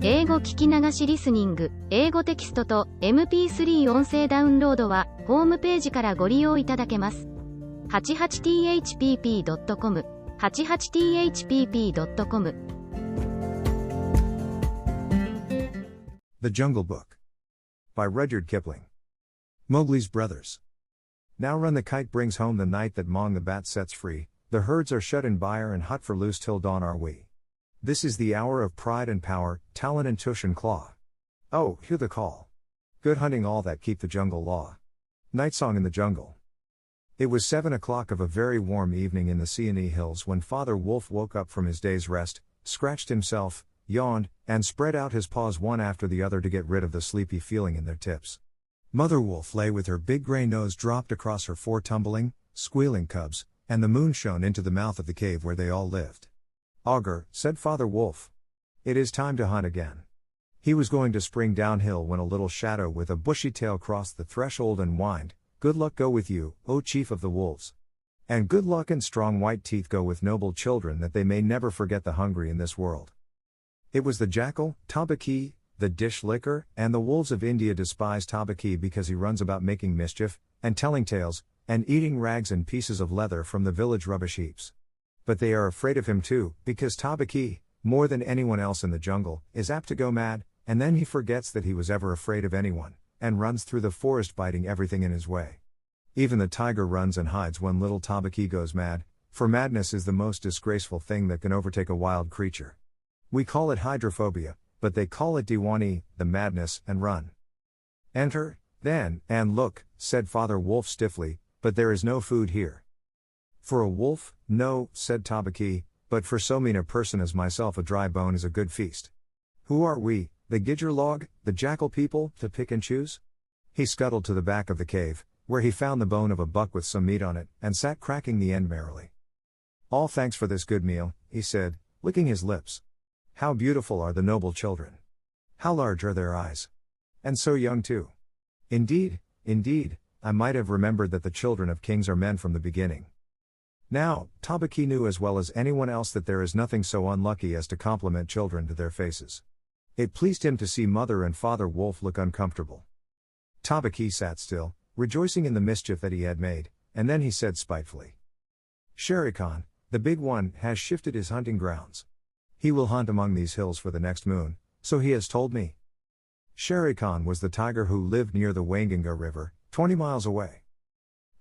英語聞き流しリスニング、英語テキストと MP3 音声ダウンロードは、ホームページからご利用いただけます。88thpp.com 88thpp.com The Jungle Book by Rudyard Kipling. Mowgli's Brothers. Now run the kite brings home the night that Mong the bat sets free, the herds are shut in byre and hut for loose till dawn are we. This is the hour of pride and power, talon and tush and claw. Oh, hear the call. Good hunting all that keep the jungle law. Night Song in the Jungle. It was 7 o'clock of a very warm evening in the Seeonee Hills when Father Wolf woke up from his day's rest, scratched himself, yawned, and spread out his paws one after the other to get rid of the sleepy feeling in their tips. Mother Wolf lay with her big gray nose dropped across her 4 tumbling, squealing cubs, and the moon shone into the mouth of the cave where they all lived. Augur, said Father Wolf. It is time to hunt again. He was going to spring downhill when a little shadow with a bushy tail crossed the threshold and whined, Good luck go with you, O chief of the wolves. And good luck and strong white teeth go with noble children that they may never forget the hungry in this world. It was the jackal, Tabaki, the dish licker, and the wolves of India despise Tabaki because he runs about making mischief, and telling tales, and eating rags and pieces of leather from the village rubbish heaps. But they are afraid of him too, because Tabaki, more than anyone else in the jungle, is apt to go mad, and then he forgets that he was ever afraid of anyone, and runs through the forest biting everything in his way. Even the tiger runs and hides when little Tabaki goes mad, for madness is the most disgraceful thing that can overtake a wild creature. We call it hydrophobia, but they call it Diwani, the madness, and run. Enter, then, and look, said Father Wolf stiffly, but there is no food here. For a wolf, no, said Tabaki, but for so mean a person as myself a dry bone is a good feast. Who are we, the Gidger log, the jackal people, to pick and choose? He scuttled to the back of the cave, where he found the bone of a buck with some meat on it, and sat cracking the end merrily. All thanks for this good meal, he said, licking his lips. How beautiful are the noble children. How large are their eyes. And so young too. Indeed, I might have remembered that the children of kings are men from the beginning. Now, Tabaki knew as well as anyone else that there is nothing so unlucky as to compliment children to their faces. It pleased him to see Mother and Father Wolf look uncomfortable. Tabaki sat still, rejoicing in the mischief that he had made, and then he said spitefully. Shere Khan, the big one, has shifted his hunting grounds. He will hunt among these hills for the next moon, so he has told me. Shere Khan was the tiger who lived near the Waingunga River, 20 miles away.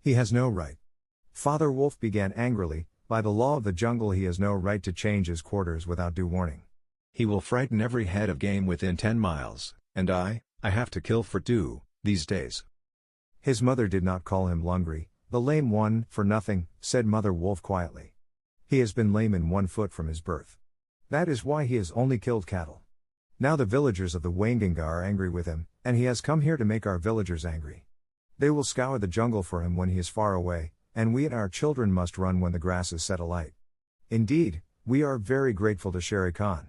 He has no right. Father Wolf began angrily, by the law of the jungle he has no right to change his quarters without due warning. He will frighten every head of game within 10 miles, and I have to kill for 2, these days. His mother did not call him Lungri, the lame one, for nothing, said Mother Wolf quietly. He has been lame in 1 foot from his birth. That is why he has only killed cattle. Now the villagers of the Waingunga are angry with him, and he has come here to make our villagers angry. They will scour the jungle for him when he is far away, and we and our children must run when the grass is set alight. Indeed, we are very grateful to Shere Khan.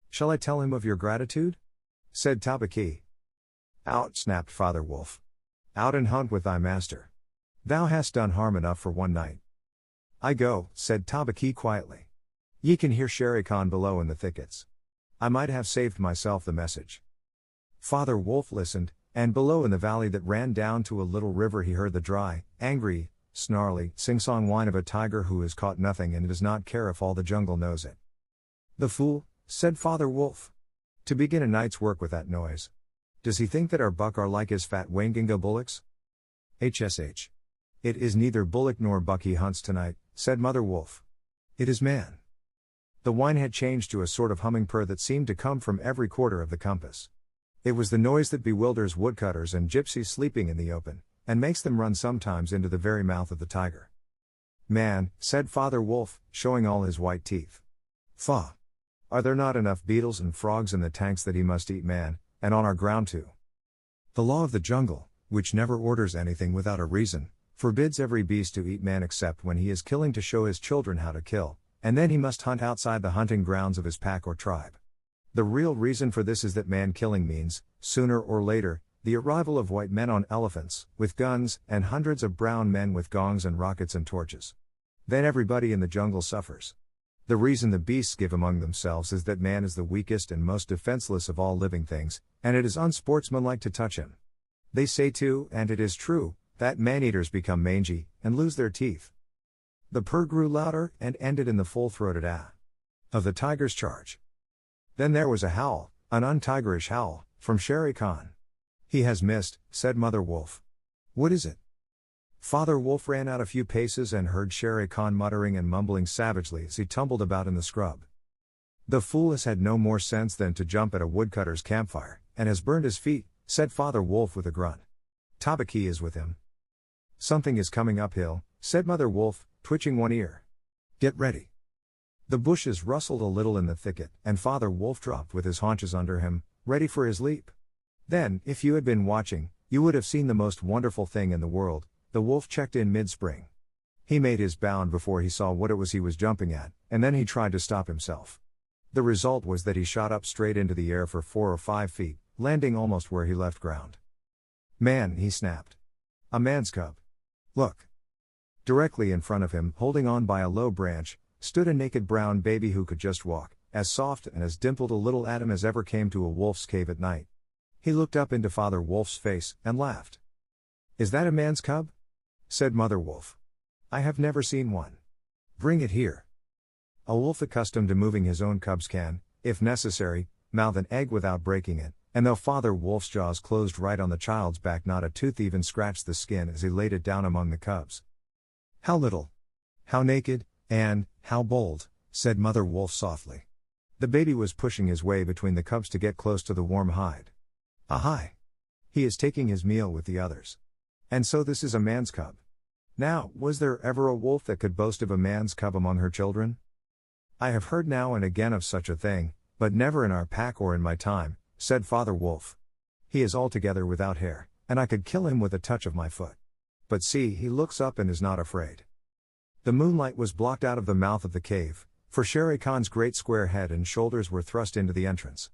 Shall I tell him of your gratitude? Said Tabaki. Out, snapped Father Wolf. Out and hunt with thy master. Thou hast done harm enough for one night. I go, said Tabaki quietly. Ye can hear Shere Khan below in the thickets. I might have saved myself the message. Father Wolf listened, and below in the valley that ran down to a little river he heard the dry, angry, snarly, sing-song whine of a tiger who has caught nothing and does not care if all the jungle knows it. The fool, said Father Wolf. To begin a night's work with that noise. Does he think that our buck are like his fat Waingunga bullocks? HSH. It is neither bullock nor buck he hunts tonight, said Mother Wolf. It is man. The whine had changed to a sort of humming purr that seemed to come from every quarter of the compass. It was the noise that bewilders woodcutters and gypsies sleeping in the open, and makes them run sometimes into the very mouth of the tiger. Man, said Father Wolf, showing all his white teeth. Faugh! Are there not enough beetles and frogs in the tanks that he must eat man, and on our ground too? The law of the jungle, which never orders anything without a reason, forbids every beast to eat man except when he is killing to show his children how to kill, and then he must hunt outside the hunting grounds of his pack or tribe. The real reason for this is that man killing means, sooner or later, the arrival of white men on elephants, with guns, and hundreds of brown men with gongs and rockets and torches. Then everybody in the jungle suffers. The reason the beasts give among themselves is that man is the weakest and most defenseless of all living things, and it is unsportsmanlike to touch him. They say too, and it is true, that man-eaters become mangy, and lose their teeth. The purr grew louder, and ended in the full-throated ah of the tiger's charge. Then there was a howl, an untigerish howl, from Shere Khan. "He has missed," said Mother Wolf. "What is it?" Father Wolf ran out a few paces and heard Shere Khan muttering and mumbling savagely as he tumbled about in the scrub. "The fool has had no more sense than to jump at a woodcutter's campfire, and has burned his feet," said Father Wolf with a grunt. "Tabaki is with him." "Something is coming uphill," said Mother Wolf, twitching one ear. "Get ready." The bushes rustled a little in the thicket, and Father Wolf dropped with his haunches under him, ready for his leap. Then, if you had been watching, you would have seen the most wonderful thing in the world. The wolf checked in mid-spring. He made his bound before he saw what it was he was jumping at, and then he tried to stop himself. The result was that he shot up straight into the air for 4 or 5 feet, landing almost where he left ground. "Man," he snapped. "A man's cub. Look." Directly in front of him, holding on by a low branch, stood a naked brown baby who could just walk, as soft and as dimpled a little atom as ever came to a wolf's cave at night. He looked up into Father Wolf's face, and laughed. "Is that a man's cub?" said Mother Wolf. "I have never seen one. Bring it here." A wolf accustomed to moving his own cubs can, if necessary, mouth an egg without breaking it, and though Father Wolf's jaws closed right on the child's back, not a tooth even scratched the skin as he laid it down among the cubs. "How little, how naked, and how bold," said Mother Wolf softly. The baby was pushing his way between the cubs to get close to the warm hide. "Ahai! He is taking his meal with the others. And so this is a man's cub. Now, was there ever a wolf that could boast of a man's cub among her children? I have heard now and again of such a thing, but never in our pack or in my time," said Father Wolf. "He is altogether without hair, and I could kill him with a touch of my foot. But see, he looks up and is not afraid." The moonlight was blocked out of the mouth of the cave, for Shere Khan's great square head and shoulders were thrust into the entrance.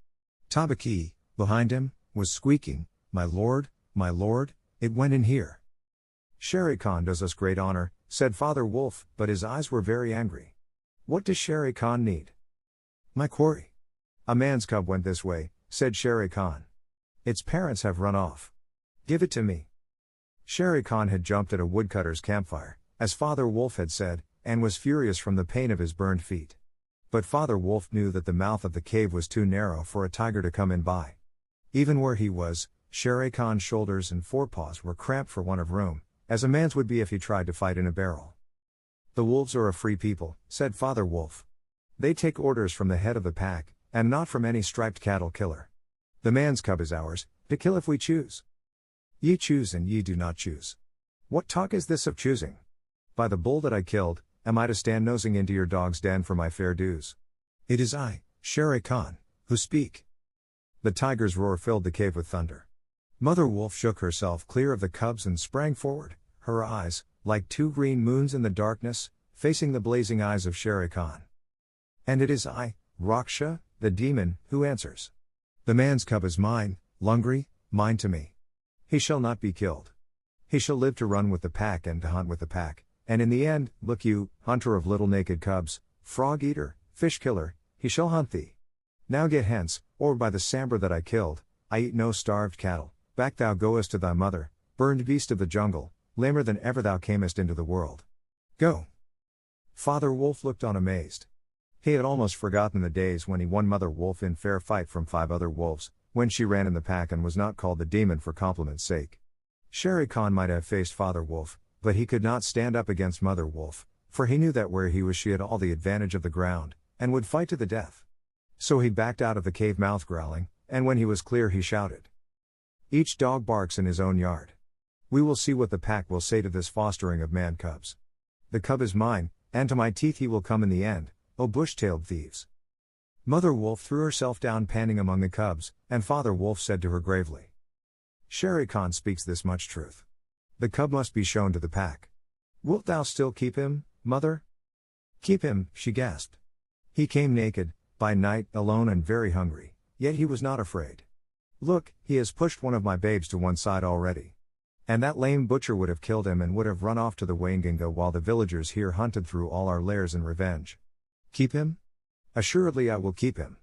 Tabaki, behind him, was squeaking, my lord, it went in here." "Shere Khan does us great honor," said Father Wolf, but his eyes were very angry. "What does Shere Khan need?" "My quarry." "A man's cub went this way," said Shere Khan. "Its parents have run off. Give it to me." Shere Khan had jumped at a woodcutter's campfire, as Father Wolf had said, and was furious from the pain of his burned feet. But Father Wolf knew that the mouth of the cave was too narrow for a tiger to come in by. Even where he was, Shere Khan's shoulders and forepaws were cramped for want of room, as a man's would be if he tried to fight in a barrel. "The wolves are a free people," said Father Wolf. "They take orders from the head of the pack, and not from any striped cattle killer. The man's cub is ours, to kill if we choose. Ye choose and ye do not choose. What talk is this of choosing? By the bull that I killed, am I to stand nosing into your dog's den for my fair dues? It is I, Shere Khan, who speak." The tiger's roar filled the cave with thunder. Mother Wolf shook herself clear of the cubs and sprang forward, her eyes, like 2 green moons in the darkness, facing the blazing eyes of Shere Khan. "And it is I, Raksha, the demon, who answers. The man's cub is mine, Lungri, mine to me. He shall not be killed. He shall live to run with the pack and to hunt with the pack, and in the end, look you, hunter of little naked cubs, frog eater, fish killer, he shall hunt thee. Now get hence, or by the sambar that I killed, I eat no starved cattle. Back thou goest to thy mother, burned beast of the jungle, lamer than ever thou camest into the world. Go." Father Wolf looked on amazed. He had almost forgotten the days when he won Mother Wolf in fair fight from 5 other wolves, when she ran in the pack and was not called the demon for compliment's sake. Shere Khan might have faced Father Wolf, but he could not stand up against Mother Wolf, for he knew that where he was she had all the advantage of the ground, and would fight to the death. So he backed out of the cave mouth growling, and when he was clear he shouted. "Each dog barks in his own yard. We will see what the pack will say to this fostering of man cubs. The cub is mine, and to my teeth he will come in the end, O bush-tailed thieves." Mother Wolf threw herself down panting among the cubs, and Father Wolf said to her gravely, "Shere Khan speaks this much truth. The cub must be shown to the pack. Wilt thou still keep him, mother?" "Keep him," she gasped. "He came naked, by night, alone and very hungry, yet he was not afraid. Look, he has pushed one of my babes to one side already. And that lame butcher would have killed him and would have run off to the Waingunga while the villagers here hunted through all our lairs in revenge. Keep him? Assuredly I will keep him.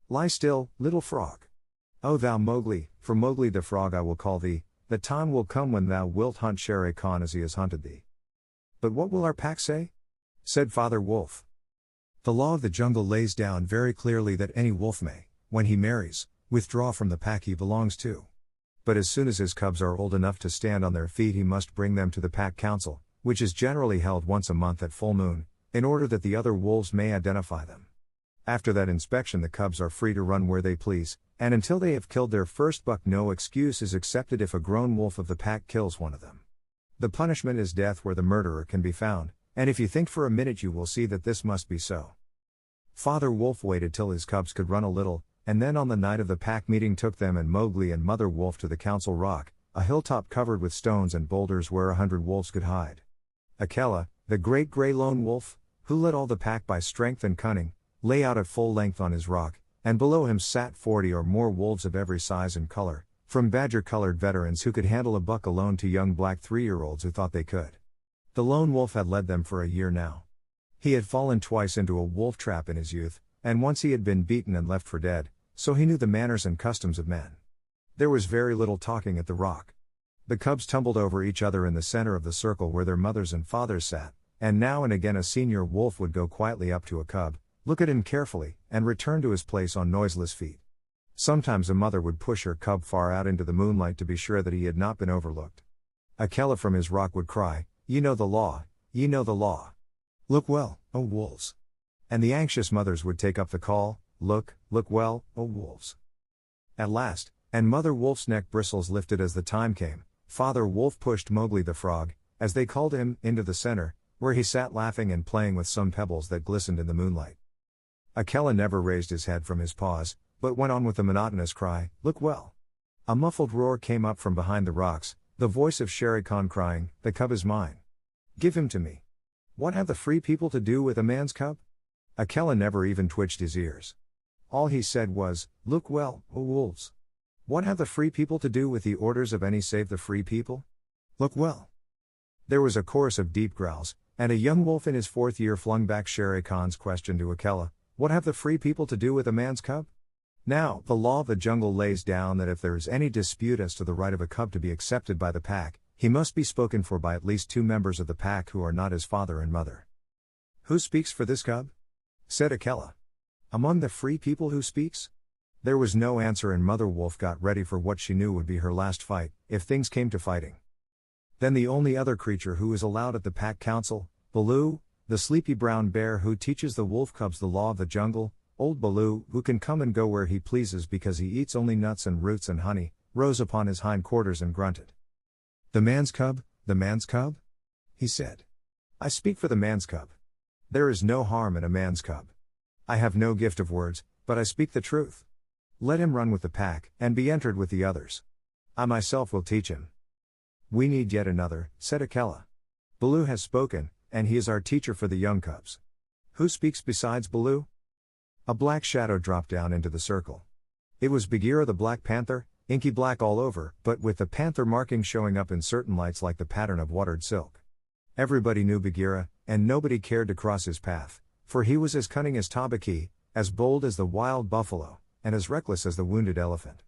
Lie still, little frog. O thou Mowgli, for Mowgli the frog I will call thee, the time will come when thou wilt hunt Shere Khan as he has hunted thee. But what will our pack say? Said Father Wolf. The law of the jungle lays down very clearly that any wolf may, when he marries, withdraw from the pack he belongs to. But as soon as his cubs are old enough to stand on their feet he must bring them to the pack council, which is generally held once a month at full moon, in order that the other wolves may identify them. After that inspection the cubs are free to run where they please, and until they have killed their first buck no excuse is accepted if a grown wolf of the pack kills one of them. The punishment is death where the murderer can be found, and if you think for a minute you will see that this must be so. Father Wolf waited till his cubs could run a little, and then on the night of the pack meeting took them and Mowgli and Mother Wolf to the council rock, a hilltop covered with stones and boulders where 100 wolves could hide. Akela, the great grey lone wolf, who led all the pack by strength and cunning, lay out at full length on his rock, and below him sat 40 or more wolves of every size and color, from badger-colored veterans who could handle a buck alone to young black 3-year-olds who thought they could. The lone wolf had led them for a year now. He had fallen twice into a wolf trap in his youth, and once he had been beaten and left for dead, so he knew the manners and customs of men. There was very little talking at the rock. The cubs tumbled over each other in the center of the circle where their mothers and fathers sat, and now and again a senior wolf would go quietly up to a cub, look at him carefully, and return to his place on noiseless feet. Sometimes a mother would push her cub far out into the moonlight to be sure that he had not been overlooked. Akela from his rock would cry, "Ye know the law, ye know the law. Look well, O wolves." And the anxious mothers would take up the call, "Look, look well, O wolves." At last, and Mother Wolf's neck bristles lifted as the time came, Father Wolf pushed Mowgli the frog, as they called him, into the center, where he sat laughing and playing with some pebbles that glistened in the moonlight. Akela never raised his head from his paws, but went on with the monotonous cry, "Look well." A muffled roar came up from behind the rocks, the voice of Shere Khan crying, "The cub is mine. Give him to me." What have the free people to do with a man's cub? Akela never even twitched his ears. All he said was, "Look well, O wolves." What have the free people to do with the orders of any save the free people? Look well. There was a chorus of deep growls, and a young wolf in his 4th year flung back Shere Khan's question to Akela, "What have the free people to do with a man's cub?" Now, the law of the jungle lays down that if there is any dispute as to the right of a cub to be accepted by the pack, he must be spoken for by at least 2 members of the pack who are not his father and mother. "Who speaks for this cub?" said Akela. "Among the free people who speaks?" There was no answer and Mother Wolf got ready for what she knew would be her last fight, if things came to fighting. Then the only other creature who is allowed at the pack council, Baloo, the sleepy brown bear who teaches the wolf cubs the law of the jungle, old Baloo, who can come and go where he pleases because he eats only nuts and roots and honey, rose upon his hind quarters and grunted. "The man's cub, the man's cub?" he said. "I speak for the man's cub. There is no harm in a man's cub. I have no gift of words, but I speak the truth. Let him run with the pack, and be entered with the others. I myself will teach him." "We need yet another," said Akela. "Baloo has spoken, and he is our teacher for the young cubs. Who speaks besides Baloo?" A black shadow dropped down into the circle. It was Bagheera the Black Panther, inky black all over, but with the panther marking showing up in certain lights like the pattern of watered silk. Everybody knew Bagheera, and nobody cared to cross his path, for he was as cunning as Tabaqui, as bold as the wild buffalo, and as reckless as the wounded elephant.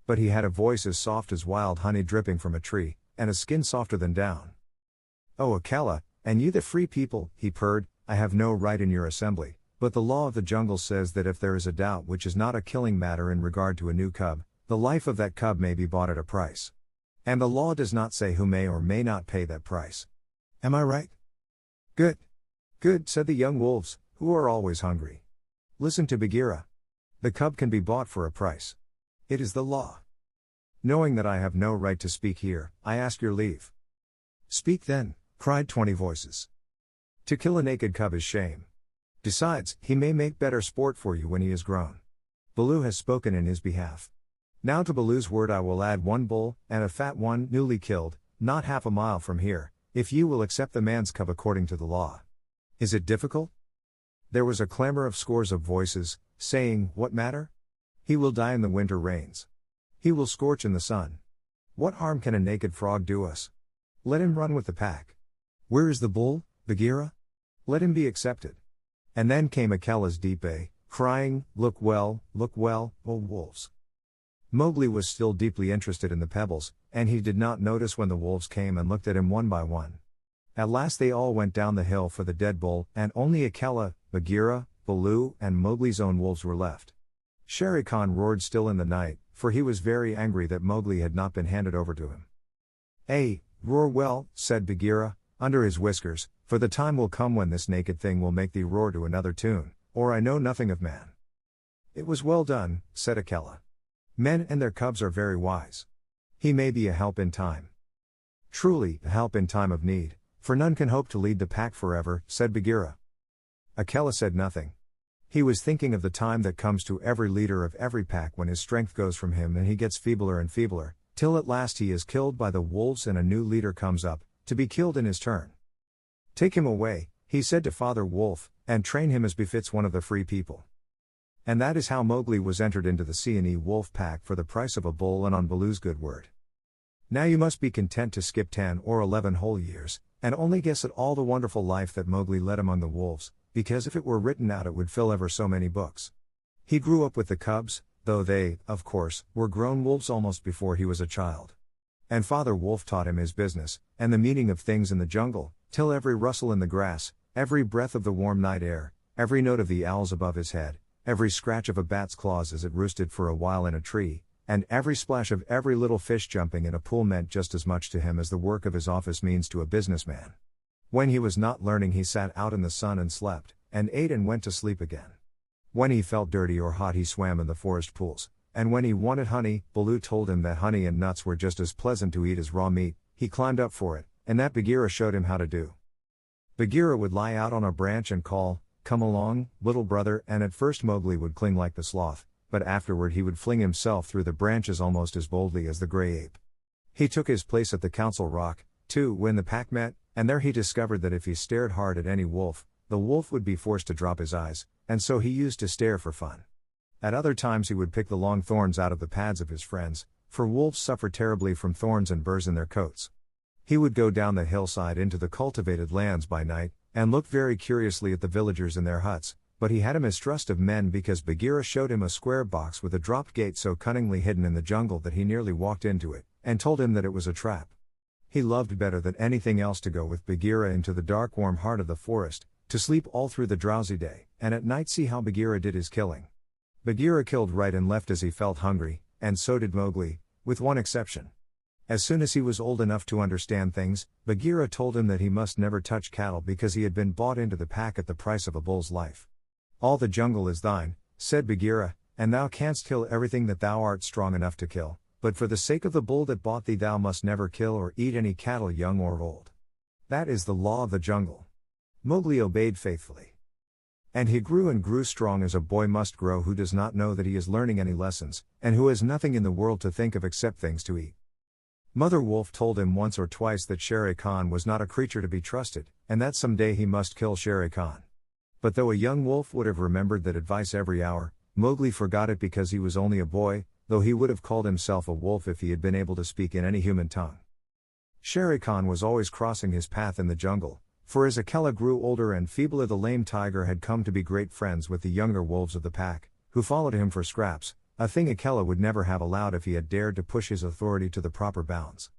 But he had a voice as soft as wild honey dripping from a tree, and a skin softer than down. "O Akela, and you the free people," he purred, "I have no right in your assembly, but the law of the jungle says that if there is a doubt which is not a killing matter in regard to a new cub, the life of that cub may be bought at a price. And the law does not say who may or may not pay that price. Am I right?" "Good. Good," said the young wolves, who are always hungry. "Listen to Bagheera. The cub can be bought for a price. It is the law. Knowing that I have no right to speak here, I ask your leave." "Speak then," cried 20 voices. "To kill a naked cub is shame. Besides, he may make better sport for you when he is grown. Baloo has spoken in his behalf. Now to Baloo's word I will add 1 bull, and a fat one, newly killed, not half a mile from here, if you will accept the man's cub according to the law. Is it difficult?" There was a clamor of scores of voices, saying, "What matter? He will die in the winter rains. He will scorch in the sun. What harm can a naked frog do us? Let him run with the pack. Where is the bull, Bagheera? Let him be accepted. And then came Akela's deep bay, crying, look well, oh wolves. Mowgli was still deeply interested in the pebbles, and he did not notice when the wolves came and looked at him one by one. At last they all went down the hill for the dead bull, and only Akela, Bagheera, Baloo, and Mowgli's own wolves were left. Shere Khan roared still in the night, for he was very angry that Mowgli had not been handed over to him. Roar well, said Bagheera, under his whiskers, for the time will come when this naked thing will make thee roar to another tune, or I know nothing of man. It was well done, said Akela. Men and their cubs are very wise. He may be a help in time. Truly, a help in time of need, for none can hope to lead the pack forever, said Bagheera. Akela said nothing. He was thinking of the time that comes to every leader of every pack when his strength goes from him and he gets feebler and feebler, till at last he is killed by the wolves and a new leader comes up, to be killed in his turn. Take him away, he said to Father Wolf, and train him as befits one of the free people. And that is how Mowgli was entered into the Seeonee wolf pack for the price of a bull and on Baloo's good word. Now you must be content to skip 10 or 11 whole years, and only guess at all the wonderful life that Mowgli led among the wolves, because if it were written out it would fill ever so many books. He grew up with the cubs, though they, of course, were grown wolves almost before he was a child. And Father Wolf taught him his business, and the meaning of things in the jungle, till every rustle in the grass, every breath of the warm night air, every note of the owls above his head, every scratch of a bat's claws as it roosted for a while in a tree, and every splash of every little fish jumping in a pool meant just as much to him as the work of his office means to a businessman. When he was not learning he sat out in the sun and slept, and ate and went to sleep again. When he felt dirty or hot he swam in the forest pools, and when he wanted honey, Baloo told him that honey and nuts were just as pleasant to eat as raw meat, he climbed up for it, and that Bagheera showed him how to do. Bagheera would lie out on a branch and call, "Come along, little brother," and at first Mowgli would cling like the sloth, but afterward he would fling himself through the branches almost as boldly as the grey ape. He took his place at the council rock, too, when the pack met, and there he discovered that if he stared hard at any wolf, the wolf would be forced to drop his eyes, and so he used to stare for fun. At other times he would pick the long thorns out of the pads of his friends, for wolves suffer terribly from thorns and burrs in their coats. He would go down the hillside into the cultivated lands by night, and look very curiously at the villagers in their huts, but he had a mistrust of men because Bagheera showed him a square box with a dropped gate so cunningly hidden in the jungle that he nearly walked into it, and told him that it was a trap. He loved better than anything else to go with Bagheera into the dark warm heart of the forest, to sleep all through the drowsy day, and at night see how Bagheera did his killing. Bagheera killed right and left as he felt hungry, and so did Mowgli, with one exception. As soon as he was old enough to understand things, Bagheera told him that he must never touch cattle because he had been bought into the pack at the price of a bull's life. "All the jungle is thine," said Bagheera, "and thou canst kill everything that thou art strong enough to kill, but for the sake of the bull that bought thee thou must never kill or eat any cattle young or old. That is the law of the jungle." Mowgli obeyed faithfully. And he grew and grew strong as a boy must grow who does not know that he is learning any lessons, and who has nothing in the world to think of except things to eat. Mother Wolf told him once or twice that Shere Khan was not a creature to be trusted, and that some day he must kill Shere Khan. But though a young wolf would have remembered that advice every hour, Mowgli forgot it because he was only a boy, though he would have called himself a wolf if he had been able to speak in any human tongue. Shere Khan was always crossing his path in the jungle, for as Akela grew older and feebler the lame tiger had come to be great friends with the younger wolves of the pack, who followed him for scraps, a thing Akela would never have allowed if he had dared to push his authority to the proper bounds.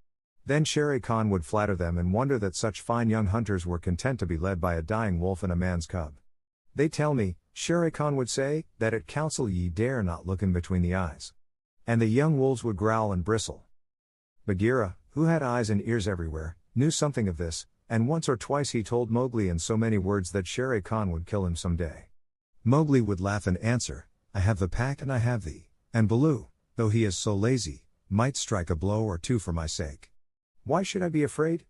Then Shere Khan would flatter them and wonder that such fine young hunters were content to be led by a dying wolf and a man's cub. "They tell me," Shere Khan would say, "that at council ye dare not look him between the eyes." And the young wolves would growl and bristle. Bagheera, who had eyes and ears everywhere, knew something of this, and once or twice he told Mowgli in so many words that Shere Khan would kill him some day. Mowgli would laugh and answer, "I have the pack and I have thee, and Baloo, though he is so lazy, might strike a blow or two for my sake. Why should I be afraid?"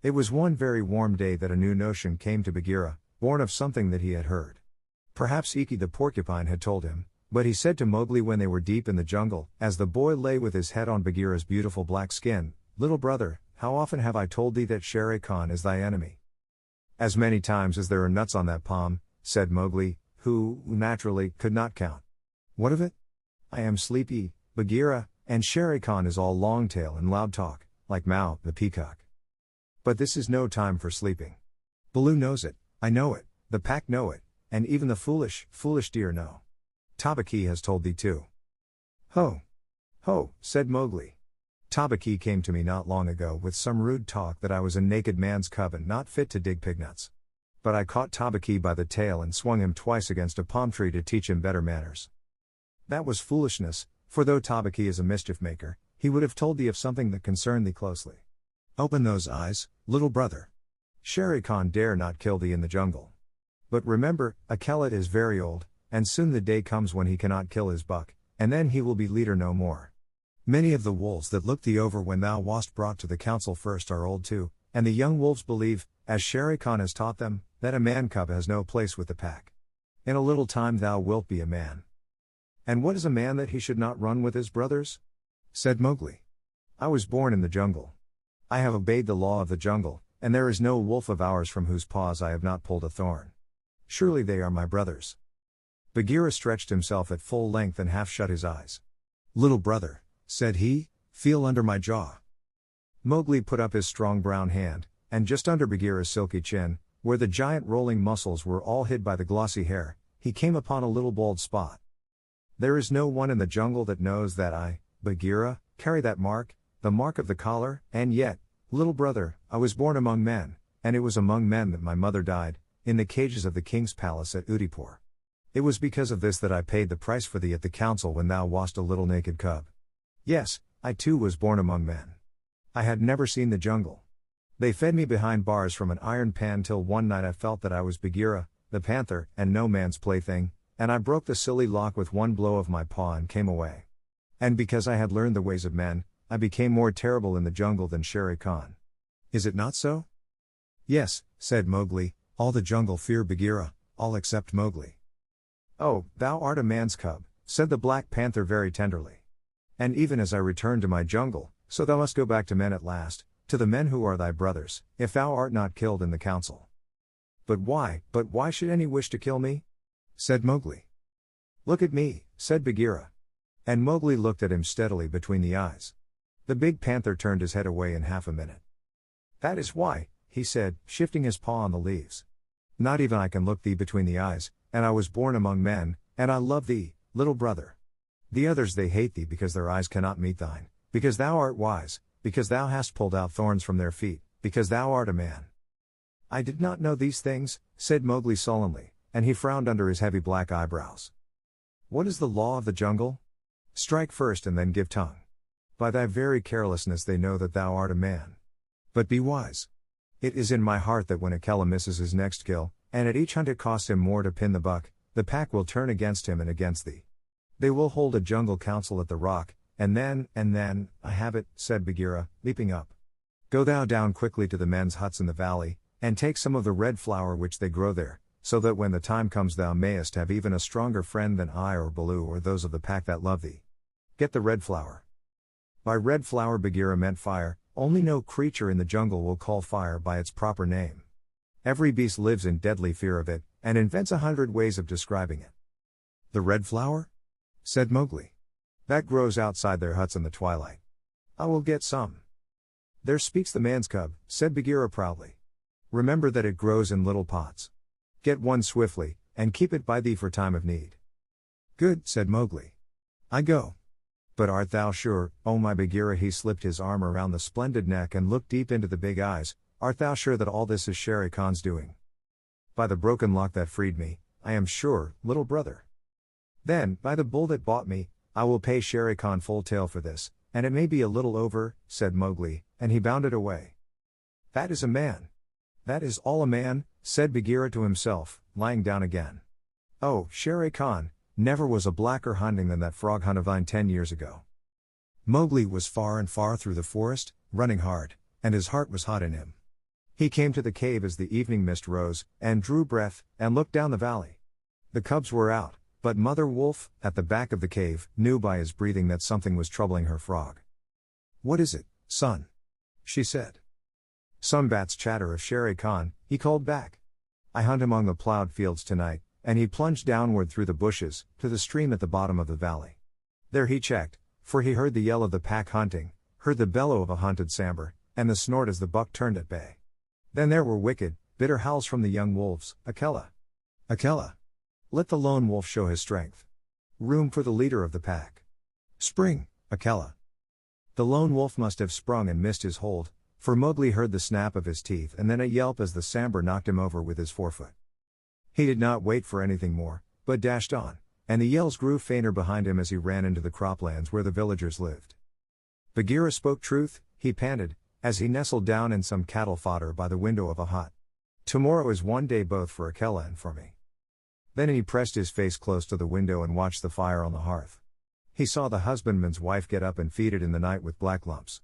It was one very warm day that a new notion came to Bagheera, born of something that he had heard. Perhaps Iki the porcupine had told him, but he said to Mowgli when they were deep in the jungle, as the boy lay with his head on Bagheera's beautiful black skin, "Little brother, how often have I told thee that Shere Khan is thy enemy?" "As many times as there are nuts on that palm," said Mowgli, who, naturally, could not count. "What of it? I am sleepy, Bagheera, and Shere Khan is all long tail and loud talk, like Mao, the peacock. But this is no time for sleeping. Baloo knows it, I know it, the pack know it, and even the foolish, foolish deer know. Tabaki has told thee too. Ho! Ho! Said Mowgli. Tabaki came to me not long ago with some rude talk that I was a naked man's cub and not fit to dig pignuts. But I caught Tabaki by the tail and swung him twice against a palm tree to teach him better manners. That was foolishness, for though Tabaki is a mischief maker, he would have told thee of something that concerned thee closely. Open those eyes, little brother. Shere Khan dare not kill thee in the jungle. But remember, Akela is very old, and soon the day comes when he cannot kill his buck, and then he will be leader no more. Many of the wolves that looked thee over when thou wast brought to the council first are old too, and the young wolves believe, as Shere Khan has taught them, that a man cub has no place with the pack. In a little time thou wilt be a man. And what is a man that he should not run with his brothers? Said Mowgli. I was born in the jungle. I have obeyed the law of the jungle, and there is no wolf of ours from whose paws I have not pulled a thorn. Surely they are my brothers. Bagheera stretched himself at full length and half shut his eyes. Little brother, said he, feel under my jaw. Mowgli put up his strong brown hand, and just under Bagheera's silky chin, where the giant rolling muscles were all hid by the glossy hair, he came upon a little bald spot. There is no one in the jungle that knows that I, Bagheera, carry that mark, the mark of the collar, and yet, little brother, I was born among men, and it was among men that my mother died, in the cages of the king's palace at Udaipur. It was because of this that I paid the price for thee at the council when thou wast a little naked cub. Yes, I too was born among men. I had never seen the jungle. They fed me behind bars from an iron pan till one night I felt that I was Bagheera, the panther, and no man's plaything, and I broke the silly lock with one blow of my paw and came away. And because I had learned the ways of men, I became more terrible in the jungle than Shere Khan. Is it not so? Yes, said Mowgli, all the jungle fear Bagheera, all except Mowgli. Oh, thou art a man's cub, said the Black Panther very tenderly. And even as I return to my jungle, so thou must go back to men at last, to the men who are thy brothers, if thou art not killed in the council. But why should any wish to kill me? Said Mowgli. Look at me, said Bagheera. And Mowgli looked at him steadily between the eyes. The big panther turned his head away in half a minute. That is why, he said, shifting his paw on the leaves. Not even I can look thee between the eyes, and I was born among men, and I love thee, little brother. The others they hate thee because their eyes cannot meet thine, because thou art wise, because thou hast pulled out thorns from their feet, because thou art a man. I did not know these things, said Mowgli sullenly, and he frowned under his heavy black eyebrows. What is the law of the jungle? Strike first and then give tongue. By thy very carelessness they know that thou art a man. But be wise. It is in my heart that when Akela misses his next kill, and at each hunt it costs him more to pin the buck, the pack will turn against him and against thee. They will hold a jungle council at the rock, and then, I have it, said Bagheera, leaping up. Go thou down quickly to the men's huts in the valley, and take some of the red flower which they grow there, so that when the time comes thou mayest have even a stronger friend than I or Baloo or those of the pack that love thee. Get the red flower. By red flower Bagheera meant fire, only no creature in the jungle will call fire by its proper name. Every beast lives in deadly fear of it, and invents 100 ways of describing it. The red flower? Said Mowgli. That grows outside their huts in the twilight. I will get some. There speaks the man's cub, said Bagheera proudly. Remember that it grows in little pots. Get one swiftly, and keep it by thee for time of need. Good, said Mowgli. I go. But art thou sure, oh my Bagheera? He slipped his arm around the splendid neck and looked deep into the big eyes. Art thou sure that all this is Shere Khan's doing? By the broken lock that freed me, I am sure, little brother. Then, by the bull that bought me, I will pay Shere Khan full tale for this, and it may be a little over, said Mowgli, and he bounded away. That is a man. That is all a man, said Bagheera to himself, lying down again. Oh, Shere Khan, never was a blacker hunting than that frog hunt of thine 10 years ago. Mowgli was far and far through the forest, running hard, and his heart was hot in him. He came to the cave as the evening mist rose, and drew breath, and looked down the valley. The cubs were out, but Mother Wolf, at the back of the cave, knew by his breathing that something was troubling her frog. What is it, son? She said. Some bats chatter of Shere Khan, he called back. I hunt among the plowed fields tonight, and he plunged downward through the bushes, to the stream at the bottom of the valley. There he checked, for he heard the yell of the pack hunting, heard the bellow of a hunted sambar, and the snort as the buck turned at bay. Then there were wicked, bitter howls from the young wolves. Akela! Akela! Let the lone wolf show his strength. Room for the leader of the pack. Spring, Akela. The lone wolf must have sprung and missed his hold, for Mowgli heard the snap of his teeth and then a yelp as the sambar knocked him over with his forefoot. He did not wait for anything more, but dashed on, and the yells grew fainter behind him as he ran into the croplands where the villagers lived. Bagheera spoke truth, he panted, as he nestled down in some cattle fodder by the window of a hut. Tomorrow is one day both for Akela and for me. Then he pressed his face close to the window and watched the fire on the hearth. He saw the husbandman's wife get up and feed it in the night with black lumps.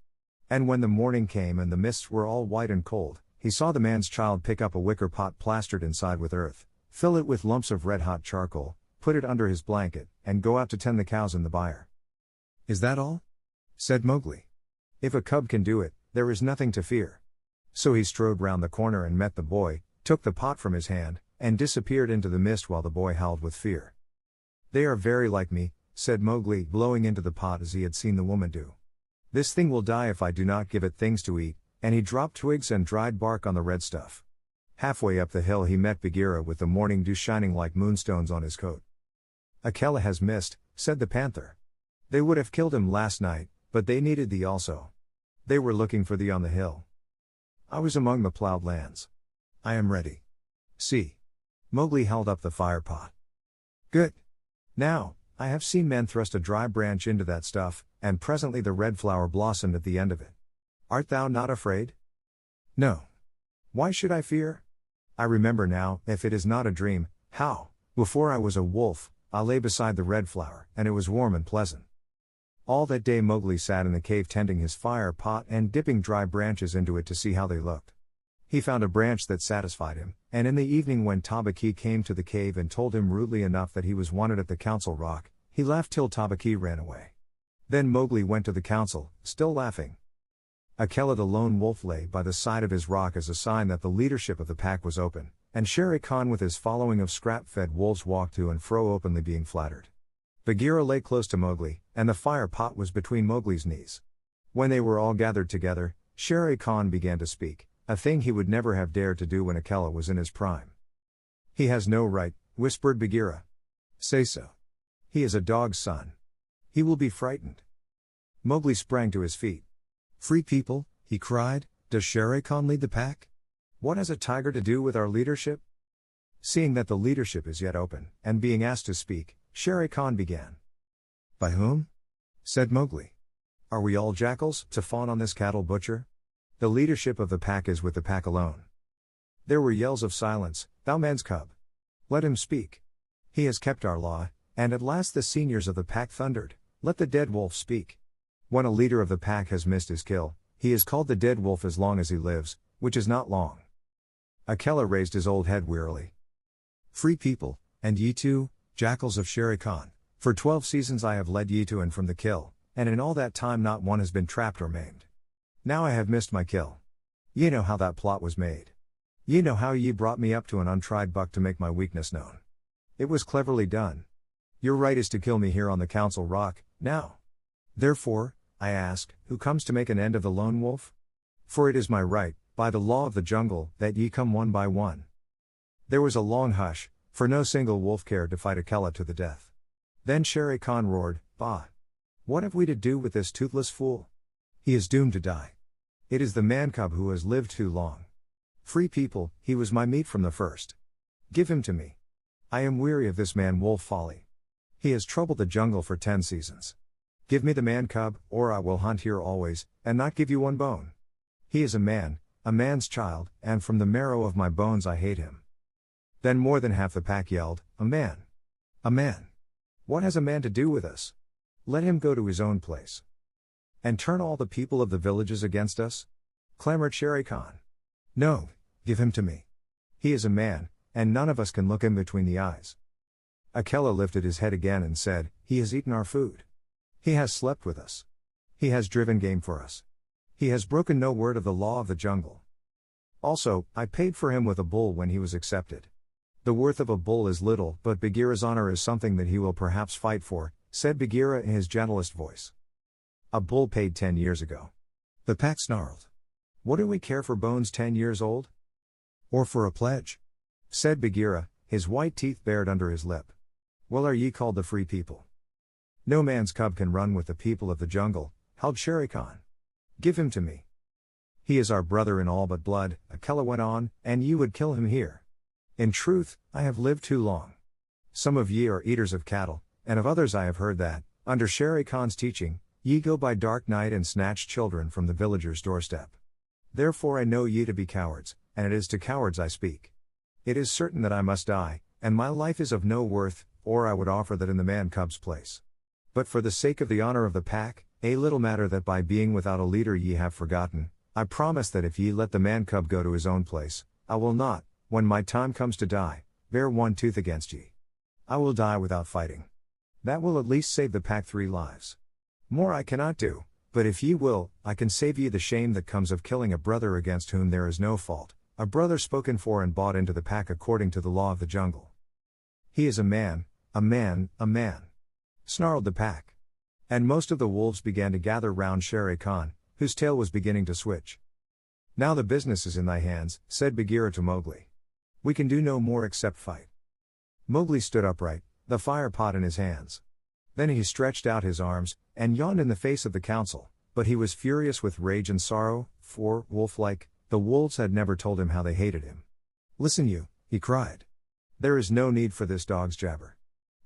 And when the morning came and the mists were all white and cold, he saw the man's child pick up a wicker pot plastered inside with earth, fill it with lumps of red-hot charcoal, put it under his blanket, and go out to tend the cows in the byre. "Is that all?" said Mowgli. "If a cub can do it, there is nothing to fear." So he strode round the corner and met the boy, took the pot from his hand, and disappeared into the mist while the boy howled with fear. "They are very like me," said Mowgli, blowing into the pot as he had seen the woman do. "This thing will die if I do not give it things to eat," and he dropped twigs and dried bark on the red stuff. Halfway up the hill he met Bagheera with the morning dew shining like moonstones on his coat. "Akela has missed," said the panther. "They would have killed him last night, but they needed thee also. They were looking for thee on the hill. I was among the ploughed lands. I am ready. See." Mowgli held up the fire pot. "Good. Now, I have seen men thrust a dry branch into that stuff, and presently the red flower blossomed at the end of it. Art thou not afraid?" "No. Why should I fear? I remember now, if it is not a dream, how, before I was a wolf, I lay beside the red flower, and it was warm and pleasant." All that day Mowgli sat in the cave tending his fire pot and dipping dry branches into it to see how they looked. He found a branch that satisfied him, and in the evening when Tabaqui came to the cave and told him rudely enough that he was wanted at the council rock, he laughed till Tabaqui ran away. Then Mowgli went to the council, still laughing. Akela the lone wolf lay by the side of his rock as a sign that the leadership of the pack was open, and Shere Khan with his following of scrap-fed wolves walked to and fro openly being flattered. Bagheera lay close to Mowgli, and the fire pot was between Mowgli's knees. When they were all gathered together, Shere Khan began to speak, a thing he would never have dared to do when Akela was in his prime. "He has no right," whispered Bagheera. "Say so. He is a dog's son. He will be frightened." Mowgli sprang to his feet. "Free people," he cried, "does Shere Khan lead the pack? What has a tiger to do with our leadership?" Seeing that the leadership is yet open, and being asked to speak, Shere Khan began. "By whom?" said Mowgli. "Are we all jackals, to fawn on this cattle butcher? The leadership of the pack is with the pack alone." There were yells of silence. "Thou man's cub! Let him speak. He has kept our law," and at last the seniors of the pack thundered, "Let the dead wolf speak. When a leader of the pack has missed his kill, he is called the dead wolf as long as he lives, which is not long." Akela raised his old head wearily. "Free people, and ye too, jackals of Shere Khan, for 12 seasons I have led ye to and from the kill, and in all that time not one has been trapped or maimed. Now I have missed my kill. Ye know how that plot was made. Ye know how ye brought me up to an untried buck to make my weakness known. It was cleverly done. Your right is to kill me here on the council rock, now. Therefore, I ask, who comes to make an end of the lone wolf? For it is my right, by the law of the jungle, that ye come one by one." There was a long hush, for no single wolf cared to fight Akela to the death. Then Shere Khan roared, "Bah! What have we to do with this toothless fool? He is doomed to die. It is the man-cub who has lived too long. Free people, he was my meat from the first. Give him to me. I am weary of this man-wolf folly. He has troubled the jungle for 10 seasons. Give me the man-cub, or I will hunt here always, and not give you one bone. He is a man's child, and from the marrow of my bones I hate him." Then more than half the pack yelled, "A man! A man! What has a man to do with us? Let him go to his own place." "And turn all the people of the villages against us?" clamored Shere Khan. "No, give him to me. He is a man, and none of us can look him between the eyes." Akela lifted his head again and said, "He has eaten our food. He has slept with us. He has driven game for us. He has broken no word of the law of the jungle. Also, I paid for him with a bull when he was accepted. The worth of a bull is little, but Bagheera's honor is something that he will perhaps fight for," said Bagheera in his gentlest voice. "A bull paid 10 years ago." The pack snarled. "What do we care for bones 10 years old? Or for a pledge?" said Bagheera, his white teeth bared under his lip. Well, are ye called the free people? No man's cub can run with the people of the jungle, howled Shere Khan. Give him to me. He is our brother in all but blood, Akela went on, and ye would kill him here. In truth, I have lived too long. Some of ye are eaters of cattle, and of others I have heard that, under Shere Khan's teaching, ye go by dark night and snatch children from the villager's doorstep. Therefore I know ye to be cowards, and it is to cowards I speak. It is certain that I must die, and my life is of no worth, or I would offer that in the man-cub's place. But for the sake of the honor of the pack, a little matter that by being without a leader ye have forgotten, I promise that if ye let the man-cub go to his own place, I will not, when my time comes to die, bear one tooth against ye. I will die without fighting. That will at least save the pack 3 lives. More I cannot do, but if ye will, I can save ye the shame that comes of killing a brother against whom there is no fault, a brother spoken for and bought into the pack according to the law of the jungle. He is a man, a man, a man, snarled the pack. And most of the wolves began to gather round Shere Khan, whose tail was beginning to switch. Now the business is in thy hands, said Bagheera to Mowgli. We can do no more except fight. Mowgli stood upright, the fire pot in his hands. Then he stretched out his arms, and yawned in the face of the council, but he was furious with rage and sorrow, for, wolf-like, the wolves had never told him how they hated him. Listen you, he cried. There is no need for this dog's jabber.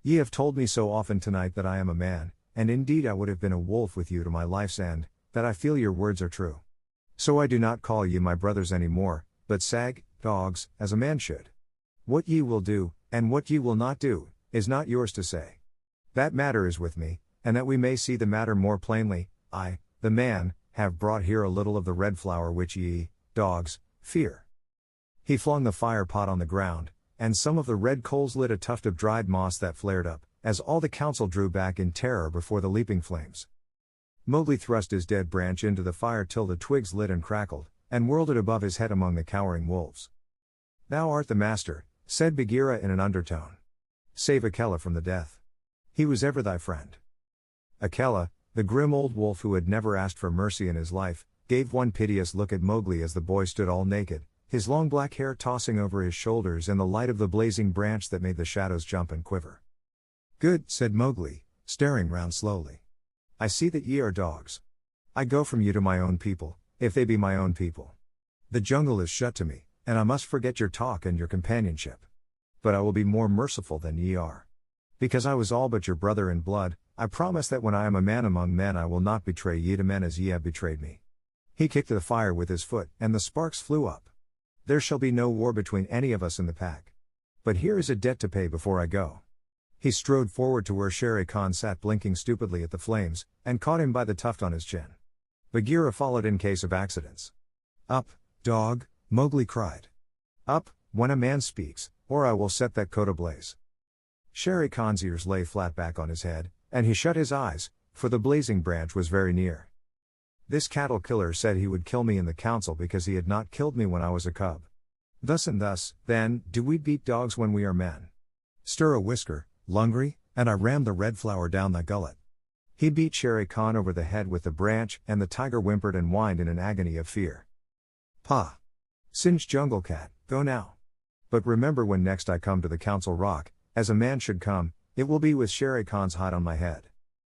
Ye have told me so often tonight that I am a man, and indeed I would have been a wolf with you to my life's end, that I feel your words are true. So I do not call ye my brothers any more, but sag, dogs, as a man should. What ye will do, and what ye will not do, is not yours to say. That matter is with me, and that we may see the matter more plainly, I, the man, have brought here a little of the red flower which ye, dogs, fear. He flung the fire pot on the ground, and some of the red coals lit a tuft of dried moss that flared up, as all the council drew back in terror before the leaping flames. Mowgli thrust his dead branch into the fire till the twigs lit and crackled, and whirled it above his head among the cowering wolves. Thou art the master, said Bagheera in an undertone. Save Akela from the death. He was ever thy friend. Akela, the grim old wolf who had never asked for mercy in his life, gave one piteous look at Mowgli as the boy stood all naked, his long black hair tossing over his shoulders in the light of the blazing branch that made the shadows jump and quiver. Good, said Mowgli, staring round slowly. I see that ye are dogs. I go from you to my own people, if they be my own people. The jungle is shut to me, and I must forget your talk and your companionship. But I will be more merciful than ye are. Because I was all but your brother in blood, I promise that when I am a man among men I will not betray ye to men as ye have betrayed me. He kicked the fire with his foot, and the sparks flew up. There shall be no war between any of us in the pack. But here is a debt to pay before I go. He strode forward to where Shere Khan sat blinking stupidly at the flames, and caught him by the tuft on his chin. Bagheera followed in case of accidents. Up, dog, Mowgli cried. Up, when a man speaks, or I will set that coat ablaze. Shere Khan's ears lay flat back on his head, and he shut his eyes, for the blazing branch was very near. This cattle killer said he would kill me in the council because he had not killed me when I was a cub. Thus and thus, then, do we beat dogs when we are men. Stir a whisker, Lungri, and I ram the red flower down thy gullet. He beat Shere Khan over the head with the branch, and the tiger whimpered and whined in an agony of fear. Pa! Singed Jungle Cat, go now. But remember when next I come to the council rock, as a man should come, it will be with Shere Khan's hide on my head.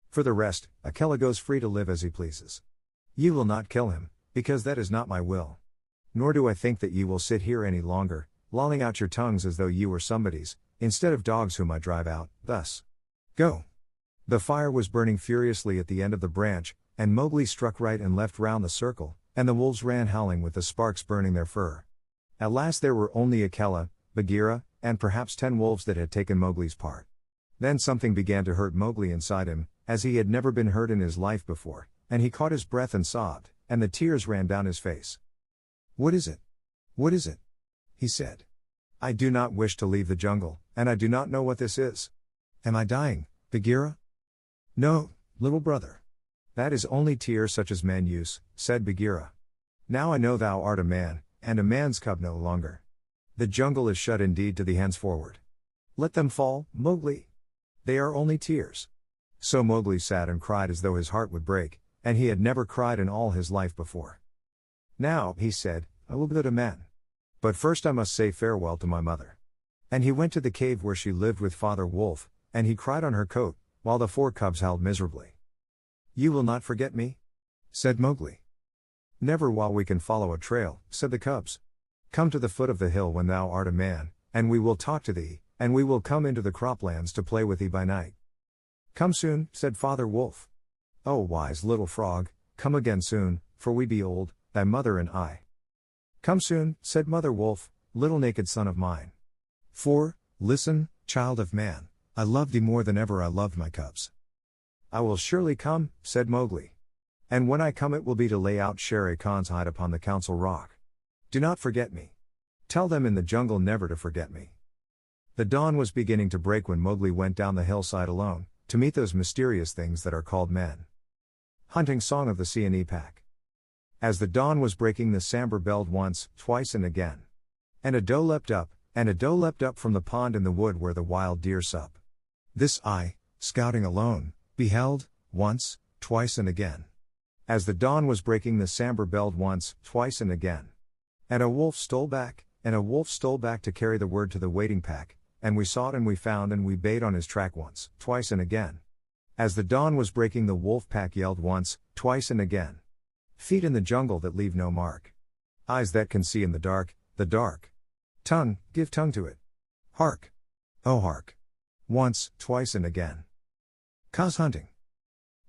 For the rest, Akela goes free to live as he pleases. Ye will not kill him, because that is not my will. Nor do I think that ye will sit here any longer, lolling out your tongues as though ye were somebody's, instead of dogs whom I drive out, thus. Go! The fire was burning furiously at the end of the branch, and Mowgli struck right and left round the circle, and the wolves ran howling with the sparks burning their fur. At last there were only Akela, Bagheera, and perhaps 10 wolves that had taken Mowgli's part. Then something began to hurt Mowgli inside him, as he had never been hurt in his life before, and he caught his breath and sobbed, and the tears ran down his face. What is it? What is it? He said. I do not wish to leave the jungle, and I do not know what this is. Am I dying, Bagheera? No, little brother. That is only tears such as men use, said Bagheera. Now I know thou art a man, and a man's cub no longer. The jungle is shut indeed to thee henceforward. Let them fall, Mowgli. They are only tears. So Mowgli sat and cried as though his heart would break, and he had never cried in all his life before. Now, he said, I will go to men. But first I must say farewell to my mother. And he went to the cave where she lived with Father Wolf, and he cried on her coat, while the 4 cubs howled miserably. "You will not forget me?" said Mowgli. "Never while we can follow a trail," said the cubs. "Come to the foot of the hill when thou art a man, and we will talk to thee, and we will come into the croplands to play with thee by night." "Come soon," said Father Wolf. "O wise little frog, come again soon, for we be old, thy mother and I." "Come soon," said Mother Wolf, "little naked son of mine. For, listen, child of man, I love thee more than ever I loved my cubs." "I will surely come," said Mowgli. "And when I come it will be to lay out Shere Khan's hide upon the council rock. Do not forget me. Tell them in the jungle never to forget me." The dawn was beginning to break when Mowgli went down the hillside alone, to meet those mysterious things that are called men. Hunting Song of the Seeonee Pack. As the dawn was breaking, the sambar belled once, twice, and again. And a doe leapt up, and a doe leapt up from the pond in the wood where the wild deer sup. This I, scouting alone, beheld, once, twice, and again. As the dawn was breaking, the sambar belled once, twice, and again. And a wolf stole back, and a wolf stole back to carry the word to the waiting pack, and we sought and we found and we bayed on his track once, twice, and again. As the dawn was breaking, the wolf pack yelled once, twice, and again. Feet in the jungle that leave no mark. Eyes that can see in the dark, the dark. Tongue, give tongue to it. Hark! Oh hark! Once, twice, and again. Cause hunting.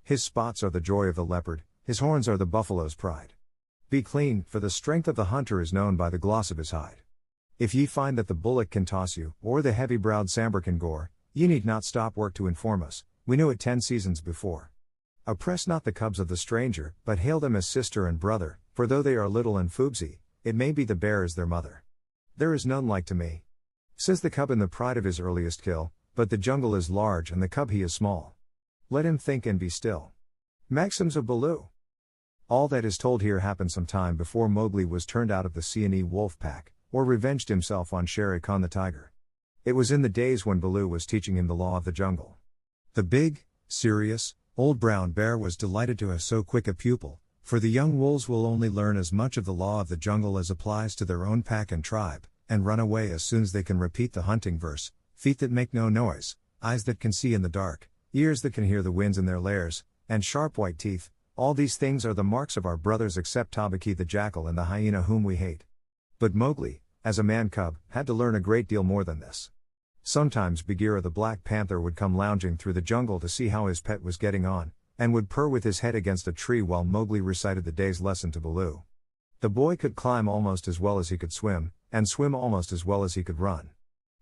His spots are the joy of the leopard, his horns are the buffalo's pride. Be clean, for the strength of the hunter is known by the gloss of his hide. If ye find that the bullock can toss you, or the heavy-browed sambar can gore, ye need not stop work to inform us, we knew it 10 seasons before. Oppress not the cubs of the stranger, but hail them as sister and brother, for though they are little and foobsy, it may be the bear is their mother. There is none like to me. Says the cub in the pride of his earliest kill, but the jungle is large and the cub he is small. Let him think and be still. Maxims of Baloo. All that is told here happened some time before Mowgli was turned out of the Seeonee wolf pack, or revenged himself on Shere Khan the tiger. It was in the days when Baloo was teaching him the law of the jungle. The big, serious, old brown bear was delighted to have so quick a pupil, for the young wolves will only learn as much of the law of the jungle as applies to their own pack and tribe, and run away as soon as they can repeat the hunting verse: feet that make no noise, eyes that can see in the dark, ears that can hear the winds in their lairs, and sharp white teeth. All these things are the marks of our brothers except Tabaki the jackal and the hyena whom we hate. But Mowgli, as a man-cub, had to learn a great deal more than this. Sometimes Bagheera the Black Panther would come lounging through the jungle to see how his pet was getting on, and would purr with his head against a tree while Mowgli recited the day's lesson to Baloo. The boy could climb almost as well as he could swim, and swim almost as well as he could run.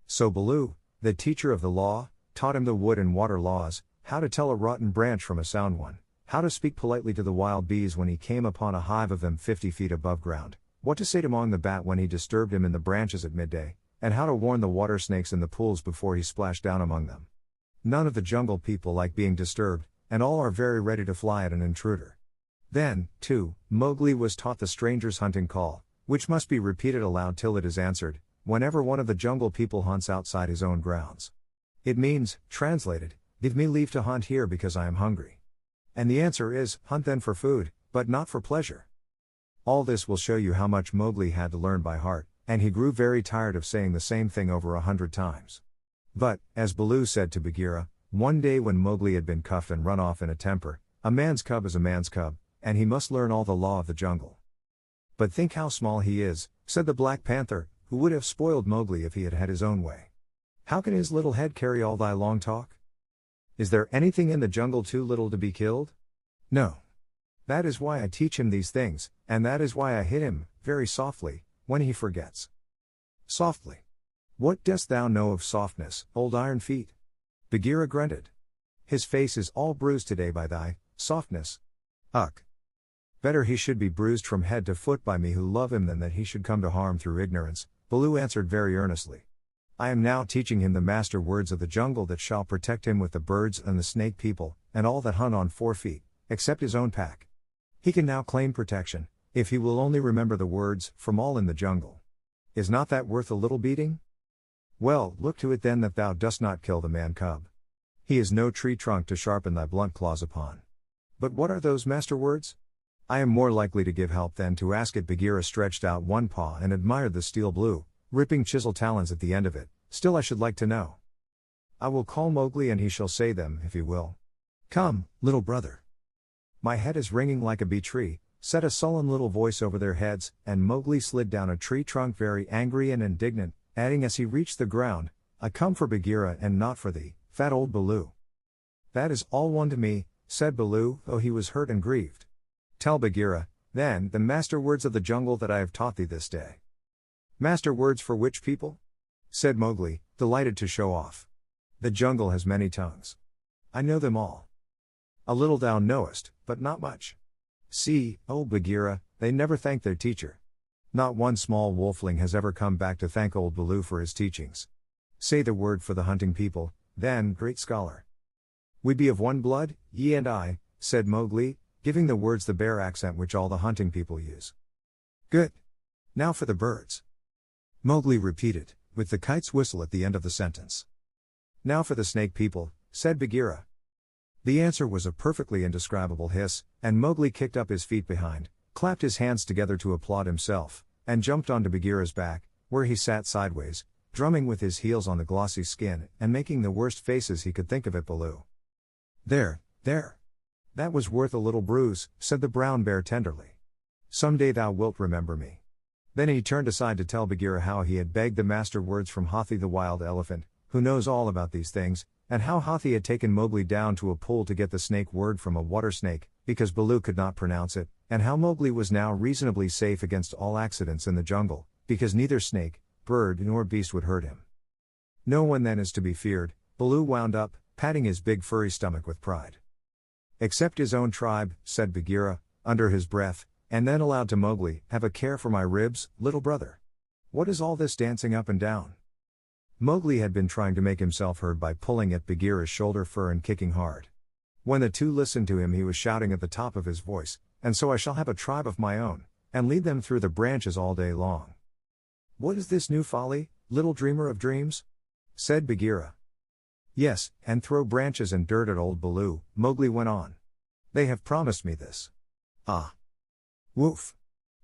So Baloo, the teacher of the law, taught him the wood and water laws, how to tell a rotten branch from a sound one, how to speak politely to the wild bees when he came upon a hive of them 50 feet above ground, what to say to Mong the bat when he disturbed him in the branches at midday, and how to warn the water snakes in the pools before he splashed down among them. None of the jungle people like being disturbed, and all are very ready to fly at an intruder. Then, too, Mowgli was taught the stranger's hunting call, which must be repeated aloud till it is answered, whenever one of the jungle people hunts outside his own grounds. It means, translated, give me leave to hunt here because I am hungry. And the answer is, hunt then for food, but not for pleasure. All this will show you how much Mowgli had to learn by heart, and he grew very tired of saying the same thing over 100 times. But, as Baloo said to Bagheera, one day when Mowgli had been cuffed and run off in a temper, a man's cub is a man's cub, and he must learn all the law of the jungle. But think how small he is, said the Black Panther, who would have spoiled Mowgli if he had had his own way. How can his little head carry all thy long talk? Is there anything in the jungle too little to be killed? No. That is why I teach him these things, and that is why I hit him, very softly, when he forgets. Softly. What dost thou know of softness, old iron feet? Bagheera grunted. His face is all bruised today by thy softness. Ugh. Better he should be bruised from head to foot by me who love him than that he should come to harm through ignorance, Baloo answered very earnestly. I am now teaching him the master words of the jungle that shall protect him with the birds and the snake people, and all that hunt on 4 feet, except his own pack. He can now claim protection, if he will only remember the words, from all in the jungle. Is not that worth a little beating? Well, look to it then that thou dost not kill the man-cub. He is no tree trunk to sharpen thy blunt claws upon. But what are those master words? I am more likely to give help than to ask it. Bagheera stretched out one paw and admired the steel blue, ripping chisel talons at the end of it, Still I should like to know. I will call Mowgli and he shall say them, if he will. Come, little brother. My head is ringing like a bee tree, said a sullen little voice over their heads, and Mowgli slid down a tree trunk very angry and indignant, adding as he reached the ground, I come for Bagheera and not for thee, fat old Baloo. That is all one to me, said Baloo, though he was hurt and grieved. Tell Bagheera, then, the master words of the jungle that I have taught thee this day. Master words for which people? Said Mowgli, delighted to show off. The jungle has many tongues. I know them all. A little thou knowest, but not much. See, O Bagheera, they never thank their teacher. Not one small wolfling has ever come back to thank old Baloo for his teachings. Say the word for the hunting people, then, great scholar. We be of one blood, ye and I, said Mowgli, giving the words the bear accent which all the hunting people use. Good. Now for the birds. Mowgli repeated, with the kite's whistle at the end of the sentence. Now for the snake people, said Bagheera. The answer was a perfectly indescribable hiss, and Mowgli kicked up his feet behind, clapped his hands together to applaud himself, and jumped onto Bagheera's back, where he sat sideways, drumming with his heels on the glossy skin and making the worst faces he could think of at Baloo. There. That was worth a little bruise, said the brown bear tenderly. Some day thou wilt remember me. Then he turned aside to tell Bagheera how he had begged the master words from Hathi the wild elephant, who knows all about these things, and how Hathi had taken Mowgli down to a pool to get the snake word from a water snake, because Baloo could not pronounce it, and how Mowgli was now reasonably safe against all accidents in the jungle, because neither snake, bird nor beast would hurt him. No one then is to be feared, Baloo wound up, patting his big furry stomach with pride. Except his own tribe, said Bagheera, under his breath, and then aloud to Mowgli, have a care for my ribs, little brother. What is all this dancing up and down? Mowgli had been trying to make himself heard by pulling at Bagheera's shoulder fur and kicking hard. When the two listened to him he was shouting at the top of his voice, and so I shall have a tribe of my own, and lead them through the branches all day long. What is this new folly, little dreamer of dreams? Said Bagheera. Yes, and throw branches and dirt at old Baloo, Mowgli went on. They have promised me this. Ah. Woof.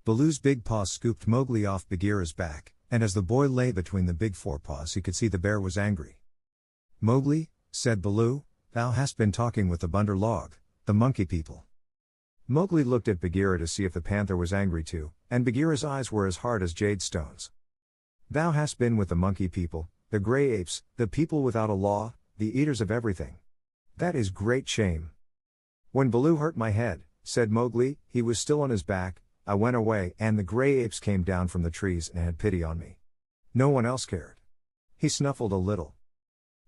Baloo's big paws scooped Mowgli off Bagheera's back, and as the boy lay between the big forepaws he could see the bear was angry. Mowgli, said Baloo, thou hast been talking with the Bunder Log, the monkey people. Mowgli looked at Bagheera to see if the panther was angry too, and Bagheera's eyes were as hard as jade stones. Thou hast been with the monkey people, the grey apes, the people without a law, the eaters of everything. That is great shame. When Baloo hurt my head, said Mowgli, he was still on his back, I went away and the grey apes came down from the trees and had pity on me. No one else cared. He snuffled a little.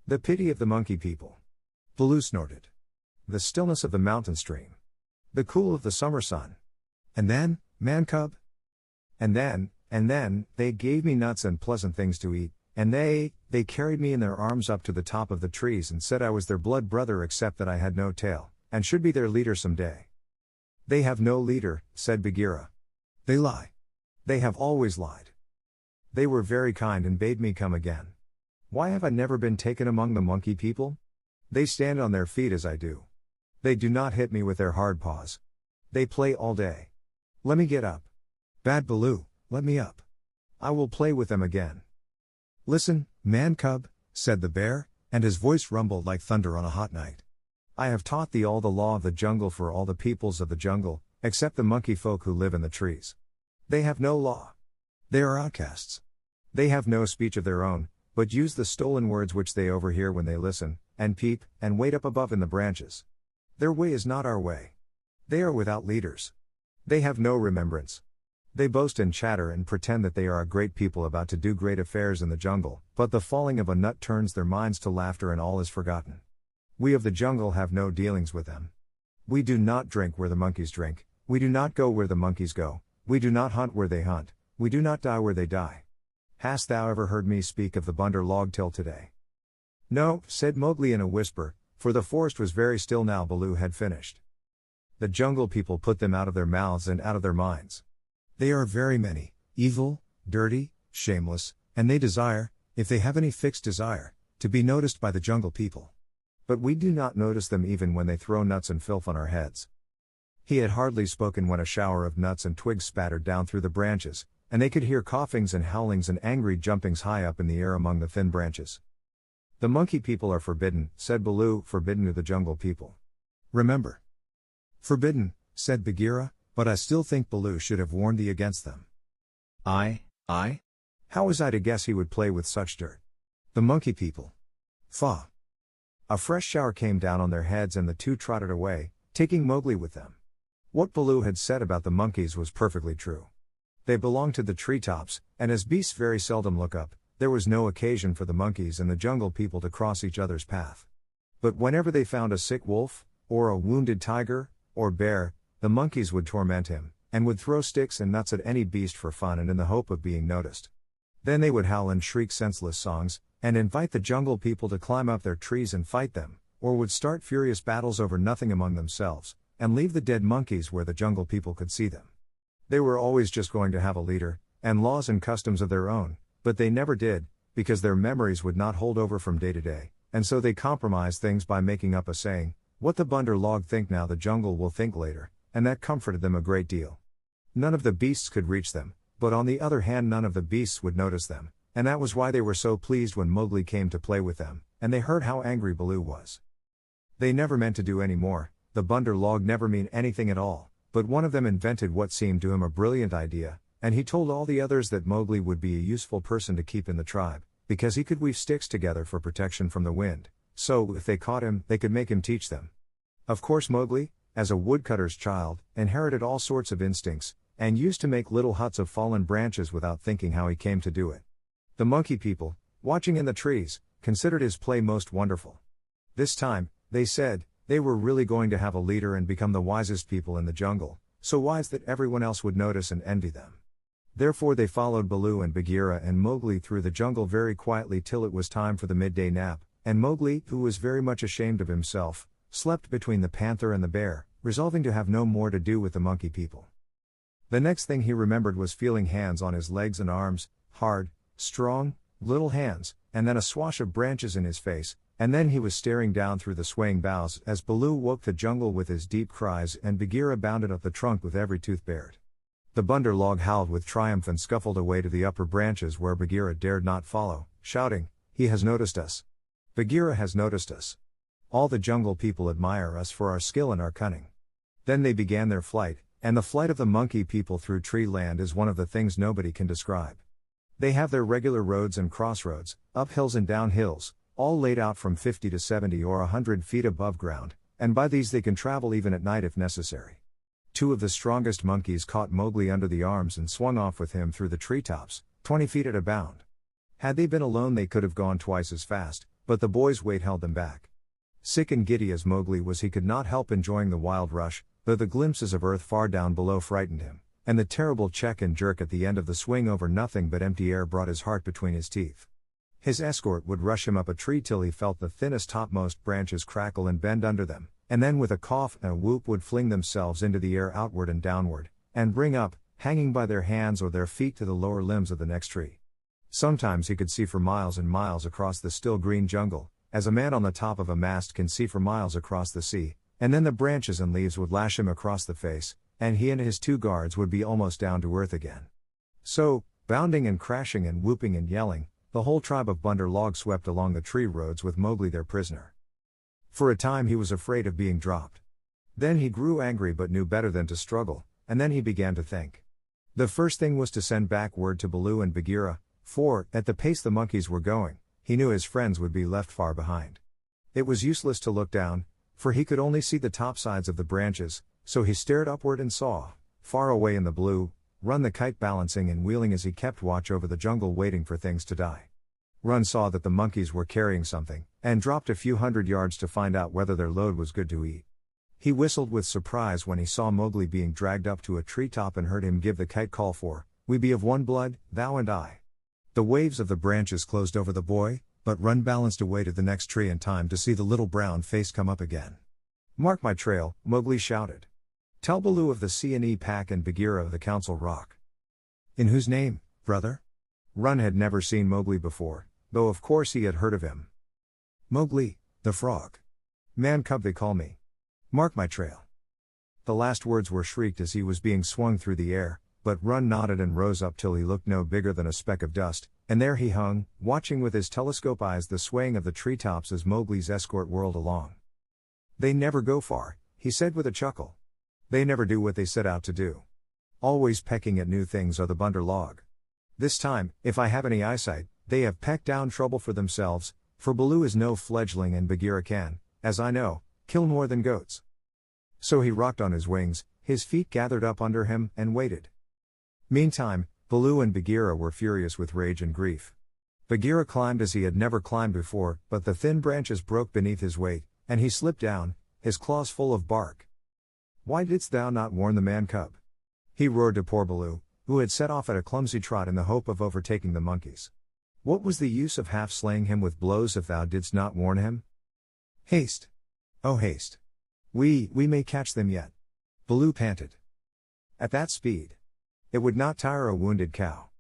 The pity of the monkey people. Baloo snorted. The stillness of the mountain stream. The cool of the summer sun. And then, man cub? And then, they gave me nuts and pleasant things to eat, and they carried me in their arms up to the top of the trees and said I was their blood brother except that I had no tail, and should be their leader some day. They have no leader, said Bagheera. They lie. They have always lied. They were very kind and bade me come again. Why have I never been taken among the monkey people? They stand on their feet as I do. They do not hit me with their hard paws. They play all day. Let me get up. Bad Baloo, let me up. I will play with them again. Listen, man cub, said the bear, and his voice rumbled like thunder on a hot night. I have taught thee all the law of the jungle for all the peoples of the jungle, except the monkey folk who live in the trees. They have no law. They are outcasts. They have no speech of their own, but use the stolen words which they overhear when they listen, and peep, and wait up above in the branches. Their way is not our way. They are without leaders. They have no remembrance. They boast and chatter and pretend that they are a great people about to do great affairs in the jungle, but the falling of a nut turns their minds to laughter and all is forgotten. We of the jungle have no dealings with them. We do not drink where the monkeys drink, we do not go where the monkeys go, we do not hunt where they hunt, we do not die where they die. Hast thou ever heard me speak of the Bunder Log till today? No, said Mowgli in a whisper, for the forest was very still now Baloo had finished. The jungle people put them out of their mouths and out of their minds. They are very many, evil, dirty, shameless, and they desire, if they have any fixed desire, to be noticed by the jungle people. But we do not notice them even when they throw nuts and filth on our heads. He had hardly spoken when a shower of nuts and twigs spattered down through the branches, and they could hear coughings and howlings and angry jumpings high up in the air among the thin branches. "The monkey people are forbidden," said Baloo, "forbidden to the jungle people. Remember." "Forbidden," said Bagheera, "but I still think Baloo should have warned thee against them." I? How was I to guess he would play with such dirt? The monkey people. Fa. A fresh shower came down on their heads and the two trotted away, taking Mowgli with them. What Baloo had said about the monkeys was perfectly true. They belonged to the treetops, and as beasts very seldom look up, there was no occasion for the monkeys and the jungle people to cross each other's path. But whenever they found a sick wolf, or a wounded tiger, or bear, the monkeys would torment him, and would throw sticks and nuts at any beast for fun and in the hope of being noticed. Then they would howl and shriek senseless songs, and invite the jungle people to climb up their trees and fight them, or would start furious battles over nothing among themselves, and leave the dead monkeys where the jungle people could see them. They were always just going to have a leader, and laws and customs of their own, but they never did, because their memories would not hold over from day to day, and so they compromised things by making up a saying, "What the Bunder log think now the jungle will think later," and that comforted them a great deal. None of the beasts could reach them, but on the other hand none of the beasts would notice them, and that was why they were so pleased when Mowgli came to play with them, and they heard how angry Baloo was. They never meant to do any more, the Bunder log never mean anything at all, but one of them invented what seemed to him a brilliant idea, and he told all the others that Mowgli would be a useful person to keep in the tribe, because he could weave sticks together for protection from the wind, so if they caught him they could make him teach them. Of course Mowgli, as a woodcutter's child, inherited all sorts of instincts, and used to make little huts of fallen branches without thinking how he came to do it. The monkey people, watching in the trees, considered his play most wonderful. This time, they said, they were really going to have a leader and become the wisest people in the jungle, so wise that everyone else would notice and envy them. Therefore they followed Baloo and Bagheera and Mowgli through the jungle very quietly till it was time for the midday nap, and Mowgli, who was very much ashamed of himself, slept between the panther and the bear, resolving to have no more to do with the monkey people. The next thing he remembered was feeling hands on his legs and arms, hard, strong, little hands, and then a swash of branches in his face, and then he was staring down through the swaying boughs as Baloo woke the jungle with his deep cries and Bagheera bounded up the trunk with every tooth bared. The Bunder log howled with triumph and scuffled away to the upper branches where Bagheera dared not follow, shouting, "He has noticed us! Bagheera has noticed us! All the jungle people admire us for our skill and our cunning." Then they began their flight, and the flight of the monkey people through tree land is one of the things nobody can describe. They have their regular roads and crossroads, up hills and down hills, all laid out from 50 to 70 or 100 feet above ground, and by these they can travel even at night if necessary. Two of the strongest monkeys caught Mowgli under the arms and swung off with him through the treetops, 20 feet at a bound. Had they been alone they could have gone twice as fast, but the boy's weight held them back. Sick and giddy as Mowgli was, he could not help enjoying the wild rush, though the glimpses of earth far down below frightened him, and the terrible check and jerk at the end of the swing over nothing but empty air brought his heart between his teeth. His escort would rush him up a tree till he felt the thinnest topmost branches crackle and bend under them, and then with a cough and a whoop would fling themselves into the air outward and downward, and bring up, hanging by their hands or their feet to the lower limbs of the next tree. Sometimes he could see for miles and miles across the still green jungle, as a man on the top of a mast can see for miles across the sea, and then the branches and leaves would lash him across the face, and he and his two guards would be almost down to earth again. So, bounding and crashing and whooping and yelling, the whole tribe of Bunder log swept along the tree roads with Mowgli their prisoner. For a time he was afraid of being dropped. Then he grew angry but knew better than to struggle, and then he began to think. The first thing was to send back word to Baloo and Bagheera, for, at the pace the monkeys were going, he knew his friends would be left far behind. It was useless to look down, for he could only see the top sides of the branches, so he stared upward and saw, far away in the blue, Run the kite balancing and wheeling as he kept watch over the jungle waiting for things to die. Run saw that the monkeys were carrying something, and dropped a few hundred yards to find out whether their load was good to eat. He whistled with surprise when he saw Mowgli being dragged up to a treetop and heard him give the kite call for, "We be of one blood, thou and I." The waves of the branches closed over the boy, but Run balanced away to the next tree in time to see the little brown face come up again. "Mark my trail," Mowgli shouted. "Tell Baloo of the C&E pack and Bagheera of the Council Rock." "In whose name, brother?" Run had never seen Mowgli before, though of course he had heard of him. "Mowgli, the frog. Man cub they call me. Mark my trail." The last words were shrieked as he was being swung through the air, but Run nodded and rose up till he looked no bigger than a speck of dust, and there he hung, watching with his telescope eyes the swaying of the treetops as Mowgli's escort whirled along. "They never go far," he said with a chuckle. "They never do what they set out to do. Always pecking at new things are the Bunder log. This time, if I have any eyesight, they have pecked down trouble for themselves, for Baloo is no fledgling and Bagheera can, as I know, kill more than goats." So he rocked on his wings, his feet gathered up under him, and waited. Meantime, Baloo and Bagheera were furious with rage and grief. Bagheera climbed as he had never climbed before, but the thin branches broke beneath his weight, and he slipped down, his claws full of bark. "Why didst thou not warn the man-cub?" he roared to poor Baloo, who had set off at a clumsy trot in the hope of overtaking the monkeys. "What was the use of half-slaying him with blows if thou didst not warn him? Haste! Oh haste! We may catch them yet." Baloo panted. At that speed, it would not tire a wounded cow.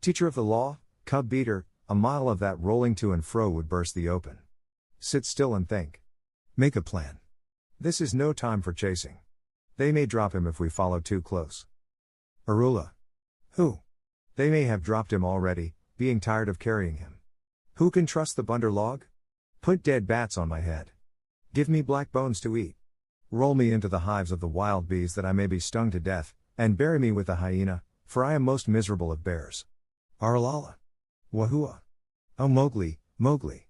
Teacher of the law, cub beater, a mile of that rolling to and fro would burst the open. Sit still and think. Make a plan. This is no time for chasing. They may drop him if we follow too close. Arula. Who? They may have dropped him already, being tired of carrying him. Who can trust the Bunder log? Put dead bats on my head. Give me black bones to eat. Roll me into the hives of the wild bees that I may be stung to death, and bury me with the hyena, for I am most miserable of bears. Arlala. Wahua. Oh Mowgli, Mowgli.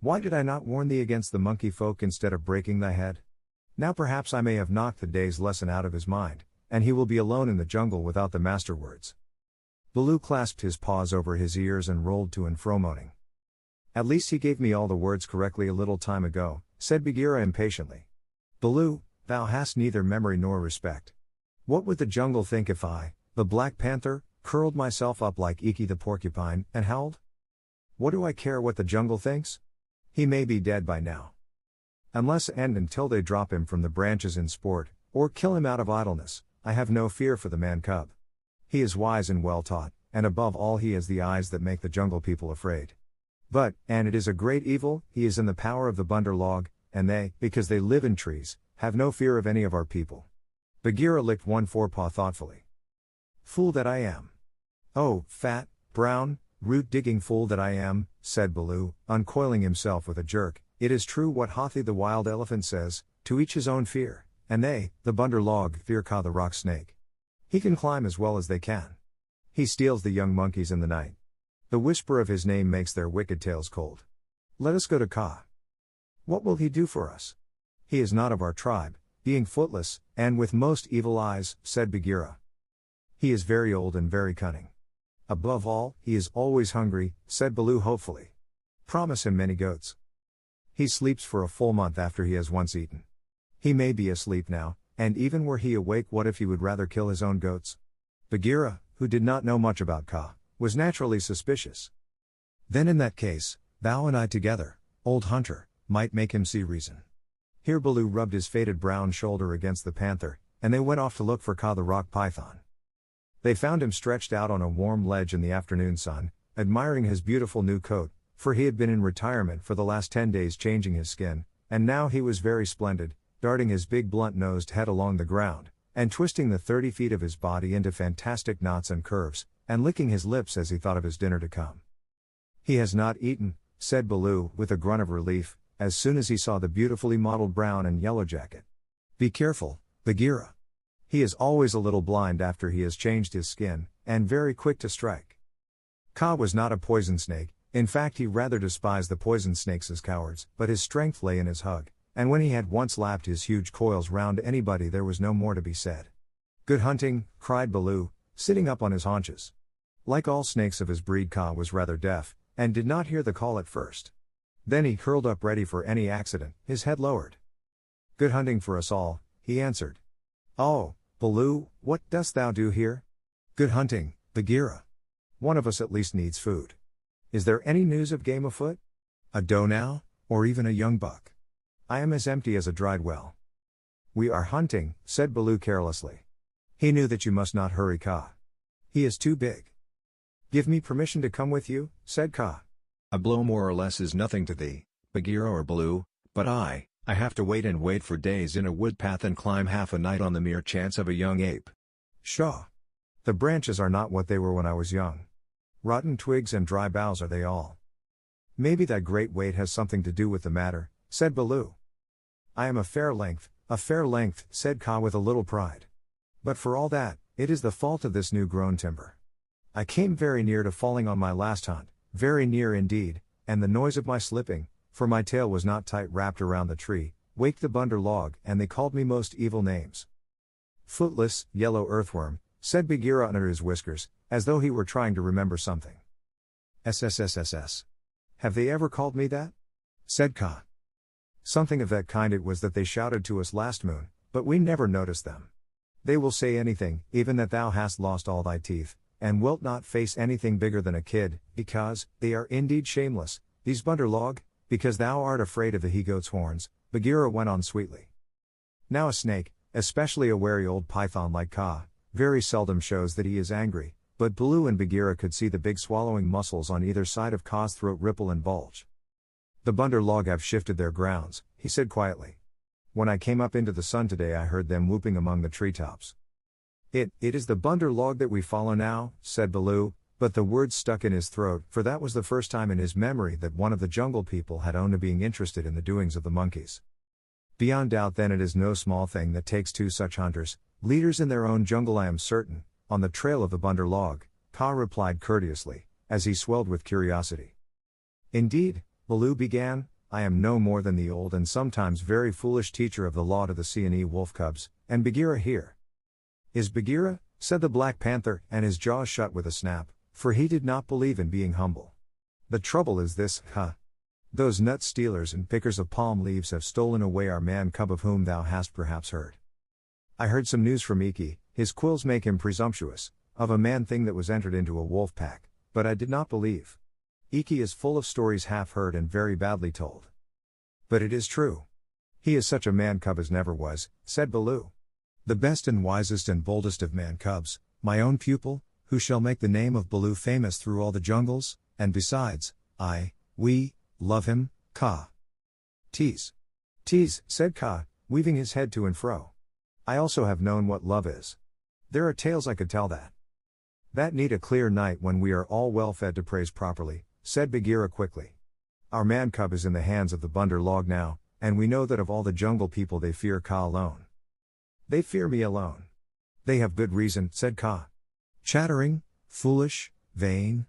Why did I not warn thee against the monkey folk instead of breaking thy head? Now perhaps I may have knocked the day's lesson out of his mind, and he will be alone in the jungle without the master words. Baloo clasped his paws over his ears and rolled to and fro moaning. At least he gave me all the words correctly a little time ago, said Bagheera impatiently. Baloo, thou hast neither memory nor respect. What would the jungle think if I, the Black Panther, curled myself up like Iki the porcupine, and howled? What do I care what the jungle thinks? He may be dead by now. Unless and until they drop him from the branches in sport, or kill him out of idleness, I have no fear for the man-cub. He is wise and well taught, and above all he has the eyes that make the jungle people afraid. But, and it is a great evil, he is in the power of the Bunder log, and they, because they live in trees, have no fear of any of our people. Bagheera licked one forepaw thoughtfully. Fool that I am. Oh, fat, brown, root-digging fool that I am, said Baloo, uncoiling himself with a jerk. It is true what Hathi the wild elephant says, to each his own fear, and they, the Bunder log, fear Kaa the rock snake. He can climb as well as they can. He steals the young monkeys in the night. The whisper of his name makes their wicked tails cold. Let us go to Kaa. What will he do for us? He is not of our tribe, being footless, and with most evil eyes, said Bagheera. He is very old and very cunning. Above all, he is always hungry, said Baloo hopefully. Promise him many goats. He sleeps for a full month after he has once eaten. He may be asleep now, and even were he awake, what if he would rather kill his own goats? Bagheera, who did not know much about Kaa, was naturally suspicious. Then in that case, thou and I together, old hunter, might make him see reason. Here Baloo rubbed his faded brown shoulder against the panther, and they went off to look for Kaa the rock python. They found him stretched out on a warm ledge in the afternoon sun, admiring his beautiful new coat, for he had been in retirement for the last 10 days changing his skin, and now he was very splendid, darting his big blunt-nosed head along the ground, and twisting the 30 feet of his body into fantastic knots and curves, and licking his lips as he thought of his dinner to come. He has not eaten, said Baloo with a grunt of relief, as soon as he saw the beautifully modeled brown and yellow jacket. Be careful, Bagheera. He is always a little blind after he has changed his skin, and very quick to strike. Kaa was not a poison snake, in fact he rather despised the poison snakes as cowards, but his strength lay in his hug, and when he had once lapped his huge coils round anybody there was no more to be said. Good hunting, cried Baloo, sitting up on his haunches. Like all snakes of his breed, Kaa was rather deaf, and did not hear the call at first. Then he curled up ready for any accident, his head lowered. Good hunting for us all, he answered. Oh, Baloo, what dost thou do here? Good hunting, Bagheera. One of us at least needs food. Is there any news of game afoot? A doe now, or even a young buck? I am as empty as a dried well. We are hunting, said Baloo carelessly. He knew that you must not hurry Kaa. He is too big. Give me permission to come with you, said Kaa. A blow more or less is nothing to thee, Bagheera or Baloo, but I have to wait and wait for days in a wood path and climb half a night on the mere chance of a young ape. Pshaw! The branches are not what they were when I was young. Rotten twigs and dry boughs are they all. Maybe that great weight has something to do with the matter, said Baloo. I am a fair length, said Kaa with a little pride. But for all that, it is the fault of this new-grown timber. I came very near to falling on my last hunt, very near indeed, and the noise of my slipping, for my tail was not tight wrapped around the tree, waked the bunder log, and they called me most evil names. Footless, yellow earthworm, said Bagheera under his whiskers, as though he were trying to remember something. SSSSS. Have they ever called me that? Said Kaa. Something of that kind it was that they shouted to us last moon, but we never noticed them. They will say anything, even that thou hast lost all thy teeth, and wilt not face anything bigger than a kid, because, they are indeed shameless, these bunder log, because thou art afraid of the he-goat's horns, Bagheera went on sweetly. Now a snake, especially a wary old python like Kaa, very seldom shows that he is angry, but Baloo and Bagheera could see the big swallowing muscles on either side of Kaa's throat ripple and bulge. The bunder log have shifted their grounds, he said quietly. When I came up into the sun today I heard them whooping among the treetops. It is the bunder log that we follow now, said Baloo, but the words stuck in his throat, for that was the first time in his memory that one of the jungle people had owned to being interested in the doings of the monkeys. Beyond doubt then it is no small thing that takes two such hunters, leaders in their own jungle I am certain, on the trail of the bunder log, Kaa replied courteously, as he swelled with curiosity. Indeed, Baloo began, I am no more than the old and sometimes very foolish teacher of the law to the Seeonee wolf cubs, and Bagheera here. Is Bagheera, said the Black Panther, and his jaws shut with a snap, for he did not believe in being humble. The trouble is this, those nut stealers and pickers of palm leaves have stolen away our man cub of whom thou hast perhaps heard. I heard some news from Iki, his quills make him presumptuous, of a man thing that was entered into a wolf pack, but I did not believe. Iki is full of stories half heard and very badly told. But it is true. He is such a man cub as never was, said Baloo. The best and wisest and boldest of man cubs, my own pupil, who shall make the name of Baloo famous through all the jungles, and besides, we, love him, Kaa. Tease, said Kaa, weaving his head to and fro. I also have known what love is. There are tales I could tell that. That need a clear night when we are all well fed to praise properly, said Bagheera quickly. Our man cub is in the hands of the bunder log now, and we know that of all the jungle people they fear Kaa alone. They fear me alone. They have good reason, said Kaa. Chattering, foolish, vain,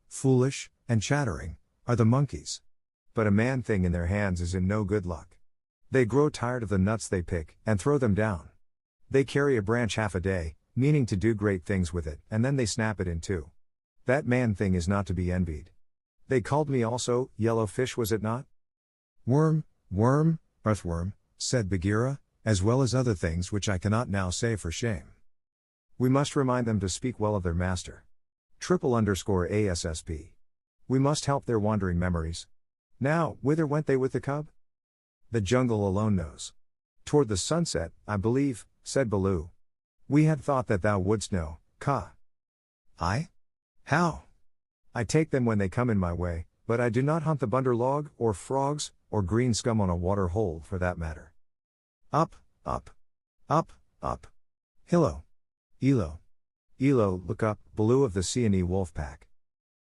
foolish, and chattering, are the monkeys. But a man thing in their hands is in no good luck. They grow tired of the nuts they pick, and throw them down. They carry a branch half a day, meaning to do great things with it, and then they snap it in two. That man thing is not to be envied. They called me also, yellow fish was it not? Worm, earthworm, said Bagheera, as well as other things which I cannot now say for shame. We must remind them to speak well of their master. _ASSP. We must help their wandering memories. Now, whither went they with the cub? The jungle alone knows. Toward the sunset, I believe, said Baloo. We had thought that thou wouldst know, Kaa. I? How? I take them when they come in my way, but I do not hunt the bunder log, or frogs, or green scum on a water hole for that matter. Up. Hillo. Elo, look up, Baloo of the Seeonee wolf pack.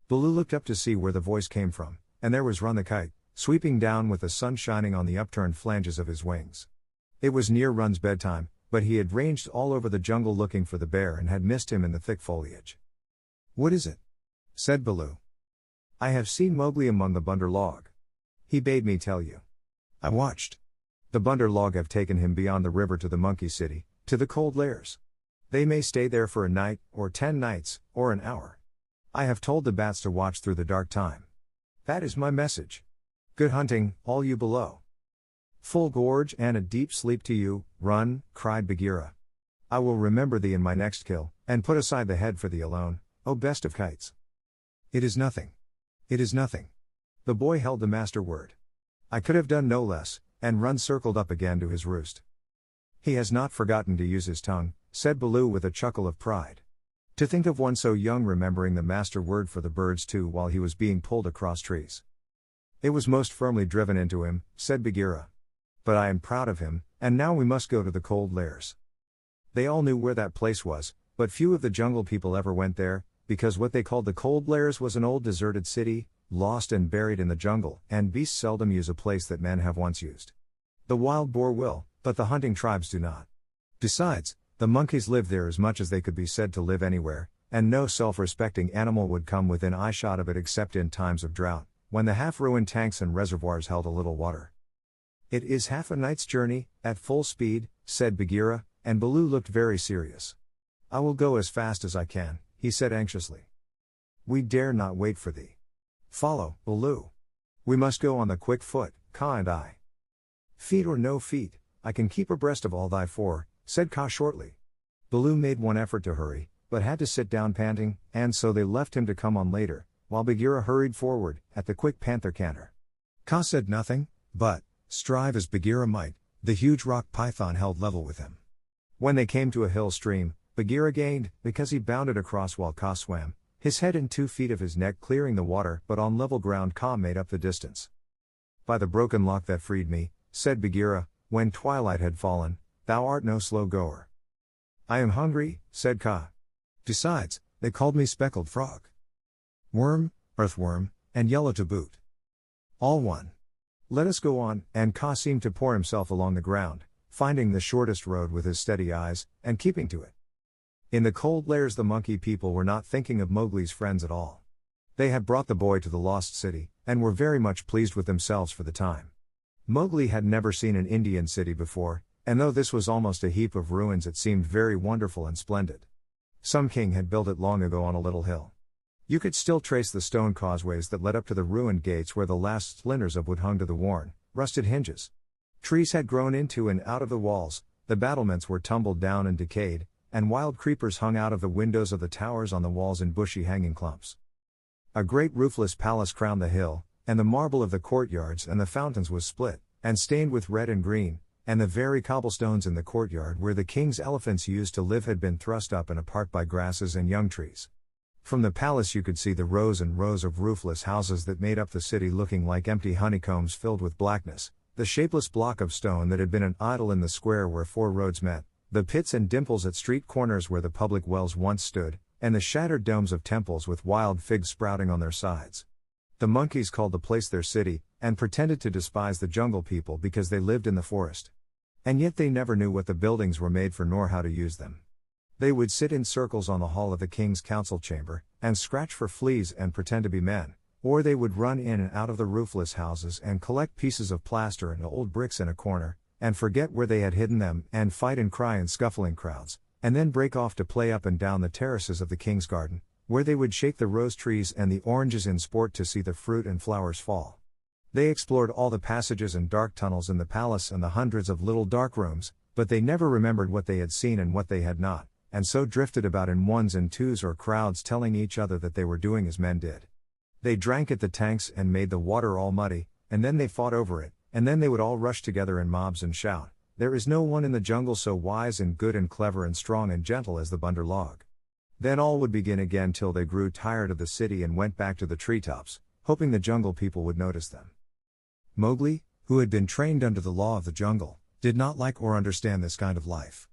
Baloo looked up to see where the voice came from, and there was Run the kite, sweeping down with the sun shining on the upturned flanges of his wings. It was near Run's bedtime, but he had ranged all over the jungle looking for the bear and had missed him in the thick foliage. What is it? Said Baloo. I have seen Mowgli among the bunder log. He bade me tell you. I watched. The bunder log have taken him beyond the river to the monkey city, to the cold lairs. They may stay there for a night, or 10 nights, or an hour. I have told the bats to watch through the dark time. That is my message. Good hunting, all you below. Full gorge and a deep sleep to you, Run, cried Bagheera. I will remember thee in my next kill, and put aside the head for thee alone, O best of kites. It is nothing. The boy held the master word. I could have done no less, and Run circled up again to his roost. He has not forgotten to use his tongue, said Baloo with a chuckle of pride. To think of one so young remembering the master word for the birds too while he was being pulled across trees. It was most firmly driven into him, said Bagheera. But I am proud of him, and now we must go to the cold lairs. They all knew where that place was, but few of the jungle people ever went there, because what they called the Cold Lairs was an old deserted city, lost and buried in the jungle, and beasts seldom use a place that men have once used. The wild boar will, but the hunting tribes do not. Besides, the monkeys live there as much as they could be said to live anywhere, and no self-respecting animal would come within eyeshot of it except in times of drought, when the half-ruined tanks and reservoirs held a little water. "It is half a night's journey, at full speed," said Bagheera, and Baloo looked very serious. "I will go as fast as I can," he said anxiously. "We dare not wait for thee. Follow, Baloo. We must go on the quick foot, Kaa and I." "Feet or no feet, I can keep abreast of all thy four," said Kaa shortly. Baloo made one effort to hurry, but had to sit down panting, and so they left him to come on later, while Bagheera hurried forward, at the quick panther canter. Kaa said nothing, but, strive as Bagheera might, the huge rock python held level with him. When they came to a hill stream, Bagheera gained, because he bounded across while Kaa swam, his head and 2 feet of his neck clearing the water, but on level ground Kaa made up the distance. "By the broken lock that freed me," said Bagheera, when twilight had fallen, "thou art no slow goer." "I am hungry," said Kaa. "Besides, they called me speckled frog, worm, earthworm, and yellow to boot. All one. Let us go on," and Kaa seemed to pour himself along the ground, finding the shortest road with his steady eyes, and keeping to it. In the Cold Lairs the monkey people were not thinking of Mowgli's friends at all. They had brought the boy to the lost city, and were very much pleased with themselves for the time. Mowgli had never seen an Indian city before, and though this was almost a heap of ruins it seemed very wonderful and splendid. Some king had built it long ago on a little hill. You could still trace the stone causeways that led up to the ruined gates where the last splinters of wood hung to the worn, rusted hinges. Trees had grown into and out of the walls, the battlements were tumbled down and decayed, and wild creepers hung out of the windows of the towers on the walls in bushy hanging clumps. A great roofless palace crowned the hill, and the marble of the courtyards and the fountains was split, and stained with red and green, and the very cobblestones in the courtyard where the king's elephants used to live had been thrust up and apart by grasses and young trees. From the palace you could see the rows and rows of roofless houses that made up the city looking like empty honeycombs filled with blackness, the shapeless block of stone that had been an idol in the square where 4 roads met, the pits and dimples at street corners where the public wells once stood, and the shattered domes of temples with wild figs sprouting on their sides. The monkeys called the place their city, and pretended to despise the jungle people because they lived in the forest. And yet they never knew what the buildings were made for nor how to use them. They would sit in circles on the hall of the king's council chamber, and scratch for fleas and pretend to be men, or they would run in and out of the roofless houses and collect pieces of plaster and old bricks in a corner, and forget where they had hidden them, and fight and cry in scuffling crowds, and then break off to play up and down the terraces of the king's garden, where they would shake the rose trees and the oranges in sport to see the fruit and flowers fall. They explored all the passages and dark tunnels in the palace and the hundreds of little dark rooms, but they never remembered what they had seen and what they had not, and so drifted about in ones and twos or crowds telling each other that they were doing as men did. They drank at the tanks and made the water all muddy, and then they fought over it, and then they would all rush together in mobs and shout, "There is no one in the jungle so wise and good and clever and strong and gentle as the Bunder Log." Then all would begin again till they grew tired of the city and went back to the treetops, hoping the jungle people would notice them. Mowgli, who had been trained under the law of the jungle, did not like or understand this kind of life.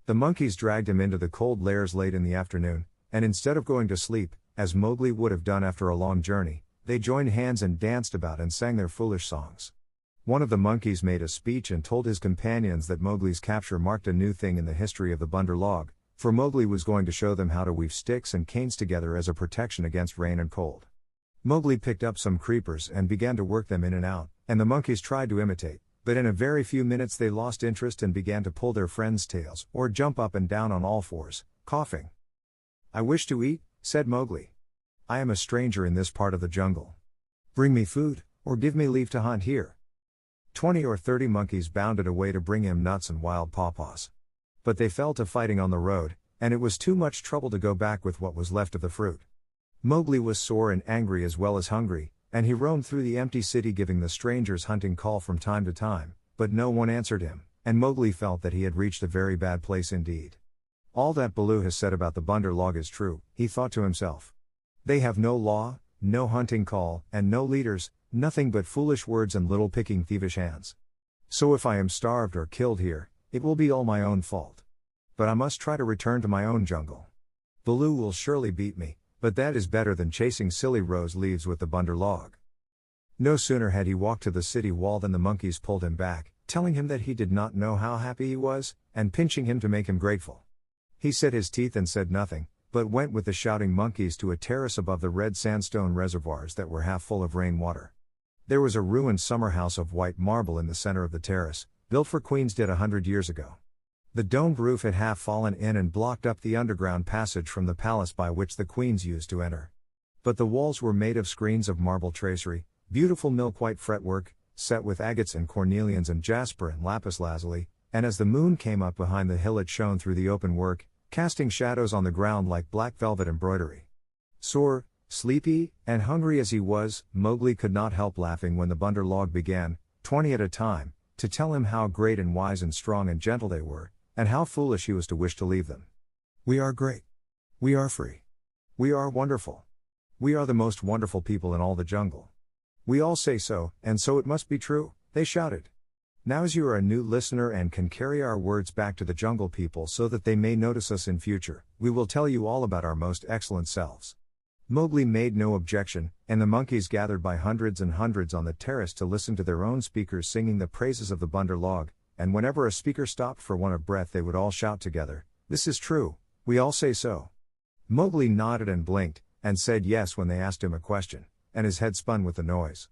The monkeys dragged him into the Cold Lairs late in the afternoon, and instead of going to sleep, as Mowgli would have done after a long journey, they joined hands and danced about and sang their foolish songs. One of the monkeys made a speech and told his companions that Mowgli's capture marked a new thing in the history of the Bunder Log, for Mowgli was going to show them how to weave sticks and canes together as a protection against rain and cold. Mowgli picked up some creepers and began to work them in and out, and the monkeys tried to imitate, but in a very few minutes they lost interest and began to pull their friends' tails or jump up and down on all fours, coughing. "I wish to eat," said Mowgli. "I am a stranger in this part of the jungle. Bring me food, or give me leave to hunt here." 20 or 30 monkeys bounded away to bring him nuts and wild pawpaws. But they fell to fighting on the road, and it was too much trouble to go back with what was left of the fruit. Mowgli was sore and angry as well as hungry, and he roamed through the empty city giving the strangers' hunting call from time to time, but no one answered him, and Mowgli felt that he had reached a very bad place indeed. All that Baloo has said about the Bunder Log is true, he thought to himself. They have no law, no hunting call, and no leaders, nothing but foolish words and little picking thievish hands. So if I am starved or killed here, it will be all my own fault. But I must try to return to my own jungle. Baloo will surely beat me, but that is better than chasing silly rose leaves with the bunder log. No sooner had he walked to the city wall than the monkeys pulled him back, telling him that he did not know how happy he was, and pinching him to make him grateful. He set his teeth and said nothing, but went with the shouting monkeys to a terrace above the red sandstone reservoirs that were half full of rainwater. There was a ruined summer house of white marble in the center of the terrace, built for queens did 100 years ago. The domed roof had half fallen in and blocked up the underground passage from the palace by which the queens used to enter. But the walls were made of screens of marble tracery, beautiful milk-white fretwork, set with agates and cornelians and jasper and lapis lazuli, and as the moon came up behind the hill it shone through the open work, casting shadows on the ground like black velvet embroidery. Sore, sleepy, and hungry as he was, Mowgli could not help laughing when the bunder log began, 20 at a time, to tell him how great and wise and strong and gentle they were, and how foolish he was to wish to leave them. We are great. We are free. We are wonderful. We are the most wonderful people in all the jungle. We all say so, and so it must be true, they shouted. Now as you are a new listener and can carry our words back to the jungle people so that they may notice us in future, we will tell you all about our most excellent selves. Mowgli made no objection, and the monkeys gathered by hundreds and hundreds on the terrace to listen to their own speakers singing the praises of the bunder log, and whenever a speaker stopped for want of breath they would all shout together, "This is true, we all say so." Mowgli nodded and blinked, and said yes when they asked him a question, and his head spun with the noise.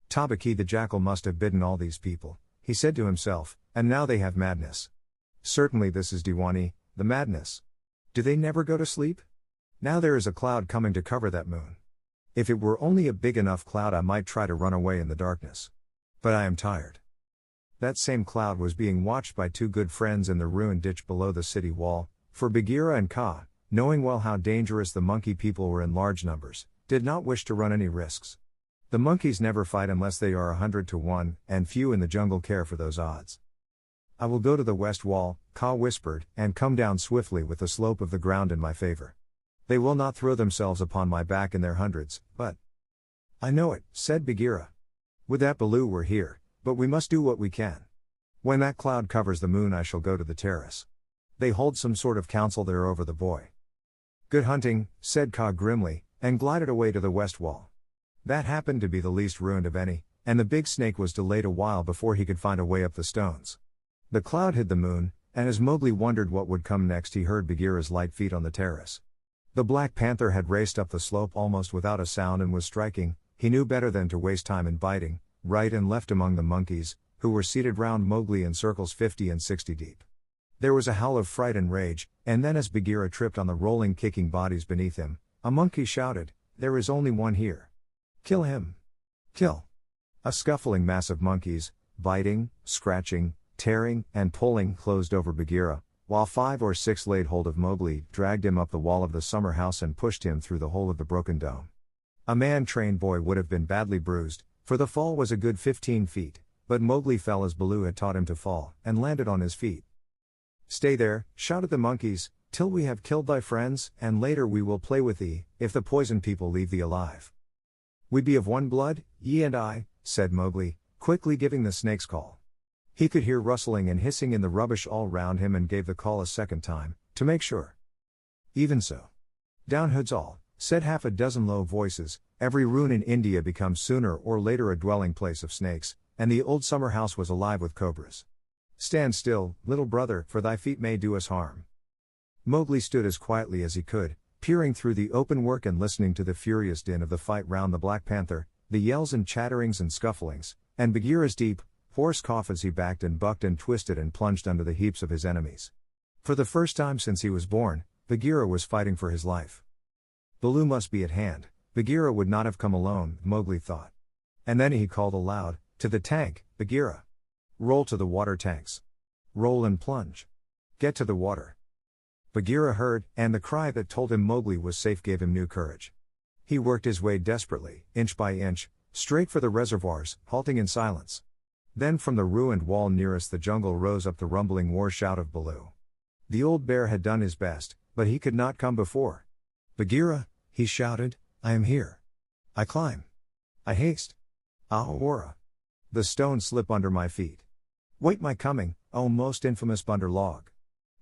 Tabaki the jackal must have bidden all these people, he said to himself, and now they have madness. Certainly this is Diwani, the madness. Do they never go to sleep? Now there is a cloud coming to cover that moon. If it were only a big enough cloud I might try to run away in the darkness. But I am tired. That same cloud was being watched by two good friends in the ruined ditch below the city wall, for Bagheera and Kaa, knowing well how dangerous the monkey people were in large numbers, did not wish to run any risks. The monkeys never fight unless they are 100 to 1, and few in the jungle care for those odds. I will go to the west wall, Kaa whispered, and come down swiftly with the slope of the ground in my favor. They will not throw themselves upon my back in their hundreds, but... I know it, said Bagheera. Would that Baloo were here, but we must do what we can. When that cloud covers the moon I shall go to the terrace. They hold some sort of council there over the boy. Good hunting, said Kaa grimly, and glided away to the west wall. That happened to be the least ruined of any, and the big snake was delayed a while before he could find a way up the stones. The cloud hid the moon, and as Mowgli wondered what would come next he heard Bagheera's light feet on the terrace. The Black Panther had raced up the slope almost without a sound and was striking. He knew better than to waste time in biting, right and left among the monkeys, who were seated round Mowgli in circles 50 and 60 deep. There was a howl of fright and rage, and then as Bagheera tripped on the rolling kicking bodies beneath him, a monkey shouted, "There is only one here. Kill him. Kill." A scuffling mass of monkeys, biting, scratching, tearing, and pulling closed over Bagheera, while 5 or 6 laid hold of Mowgli, dragged him up the wall of the summer house and pushed him through the hole of the broken dome. A man-trained boy would have been badly bruised, for the fall was a good 15 feet, but Mowgli fell as Baloo had taught him to fall, and landed on his feet. "Stay there," shouted the monkeys, "till we have killed thy friends, and later we will play with thee, if the poison people leave thee alive." "We be of one blood, ye and I," said Mowgli, quickly giving the snake's call. He could hear rustling and hissing in the rubbish all round him and gave the call a second time, to make sure. "Even so. Down hoods all," said half a dozen low voices. Every ruin in India becomes sooner or later a dwelling place of snakes, and the old summer house was alive with cobras. "Stand still, little brother, for thy feet may do us harm." Mowgli stood as quietly as he could, peering through the open work and listening to the furious din of the fight round the Black Panther, the yells and chatterings and scufflings, and Bagheera's deep, hoarse cough as he backed and bucked and twisted and plunged under the heaps of his enemies. For the first time since he was born, Bagheera was fighting for his life. Baloo must be at hand. Bagheera would not have come alone, Mowgli thought. And then he called aloud, "To the tank, Bagheera! Roll to the water tanks! Roll and plunge! Get to the water!" Bagheera heard, and the cry that told him Mowgli was safe gave him new courage. He worked his way desperately, inch by inch, straight for the reservoirs, halting in silence. Then from the ruined wall nearest the jungle rose up the rumbling war shout of Baloo. The old bear had done his best, but he could not come before. "Bagheera," he shouted, "I am here. I climb. I haste. Ahura! The stones slip under my feet. Wait my coming, O most infamous bunder log.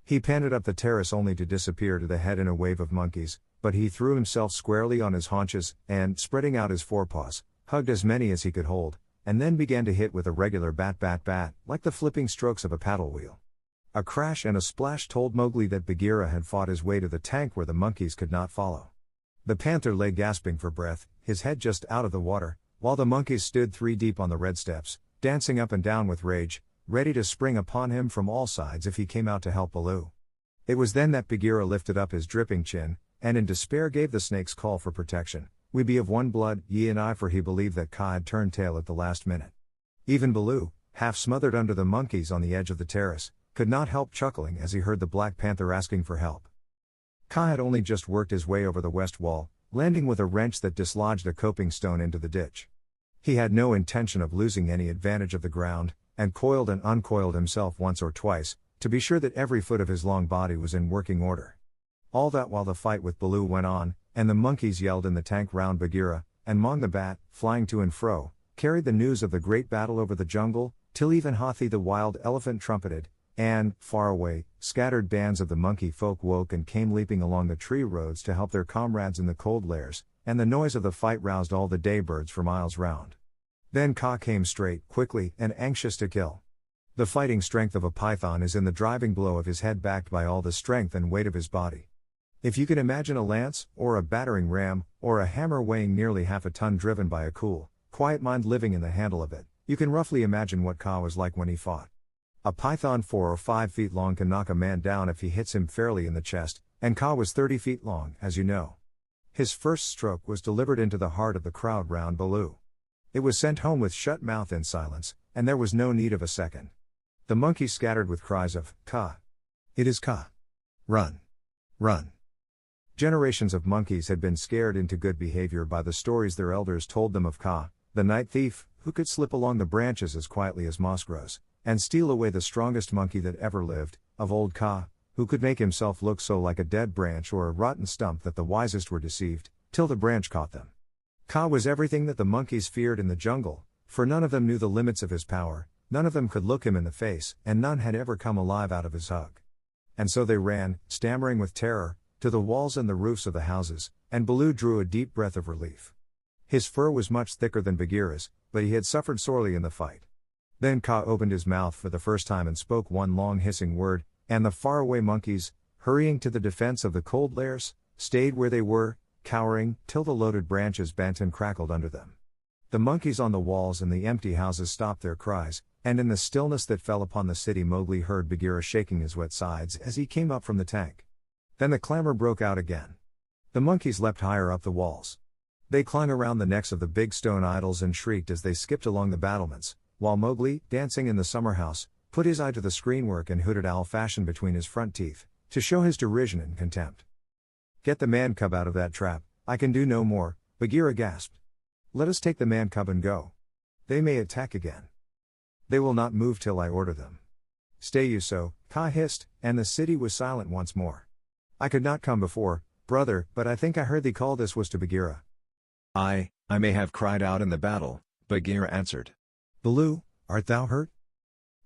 He panted up the terrace only to disappear to the head in a wave of monkeys, but he threw himself squarely on his haunches, and, spreading out his forepaws, hugged as many as he could hold, and then began to hit with a regular bat bat bat, like the flipping strokes of a paddle wheel. A crash and a splash told Mowgli that Bagheera had fought his way to the tank where the monkeys could not follow. The panther lay gasping for breath, his head just out of the water, while the monkeys stood 3 deep on the red steps, dancing up and down with rage, ready to spring upon him from all sides if he came out to help Baloo. It was then that Bagheera lifted up his dripping chin, and in despair gave the snake's call for protection. "We be of one blood, ye and I," for he believed that Kaa had turned tail at the last minute. Even Baloo, half smothered under the monkeys on the edge of the terrace, could not help chuckling as he heard the Black Panther asking for help. Kaa had only just worked his way over the west wall, landing with a wrench that dislodged a coping stone into the ditch. He had no intention of losing any advantage of the ground, and coiled and uncoiled himself once or twice, to be sure that every foot of his long body was in working order. All that while the fight with Baloo went on, and the monkeys yelled in the tank round Bagheera, and Mong the Bat, flying to and fro, carried the news of the great battle over the jungle, till even Hathi the wild elephant trumpeted, and, far away, scattered bands of the monkey folk woke and came leaping along the tree roads to help their comrades in the cold lairs, and the noise of the fight roused all the day birds for miles round. Then Kaa came straight, quickly, and anxious to kill. The fighting strength of a python is in the driving blow of his head backed by all the strength and weight of his body. If you can imagine a lance, or a battering ram, or a hammer weighing nearly half a ton driven by a cool, quiet mind living in the handle of it, you can roughly imagine what Kaa was like when he fought. A python 4 or 5 feet long can knock a man down if he hits him fairly in the chest, and Kaa was 30 feet long, as you know. His first stroke was delivered into the heart of the crowd round Baloo. It was sent home with shut mouth in silence, and there was no need of a second. The monkeys scattered with cries of, "Kaa! It is Kaa! Run! Run!" Generations of monkeys had been scared into good behavior by the stories their elders told them of Kaa, the night thief, who could slip along the branches as quietly as moss grows, and steal away the strongest monkey that ever lived, of old Kaa, who could make himself look so like a dead branch or a rotten stump that the wisest were deceived, till the branch caught them. Kaa was everything that the monkeys feared in the jungle, for none of them knew the limits of his power, none of them could look him in the face, and none had ever come alive out of his hug. And so they ran, stammering with terror, to the walls and the roofs of the houses, and Baloo drew a deep breath of relief. His fur was much thicker than Bagheera's, but he had suffered sorely in the fight. Then Kaa opened his mouth for the first time and spoke one long hissing word, and the faraway monkeys, hurrying to the defense of the cold lairs, stayed where they were, cowering, till the loaded branches bent and crackled under them. The monkeys on the walls and the empty houses stopped their cries, and in the stillness that fell upon the city Mowgli heard Bagheera shaking his wet sides as he came up from the tank. Then the clamor broke out again. The monkeys leapt higher up the walls. They clung around the necks of the big stone idols and shrieked as they skipped along the battlements, while Mowgli, dancing in the summer house, put his eye to the screenwork and hooted owl fashion between his front teeth, to show his derision and contempt. "Get the man cub out of that trap, I can do no more," Bagheera gasped. "Let us take the man cub and go. They may attack again. They will not move till I order them." "Stay you so," Kaa hissed, and the city was silent once more. "I could not come before, brother, but I think I heard thee call." This was to Bagheera. I may have cried out in the battle," Bagheera answered. "Baloo, art thou hurt?"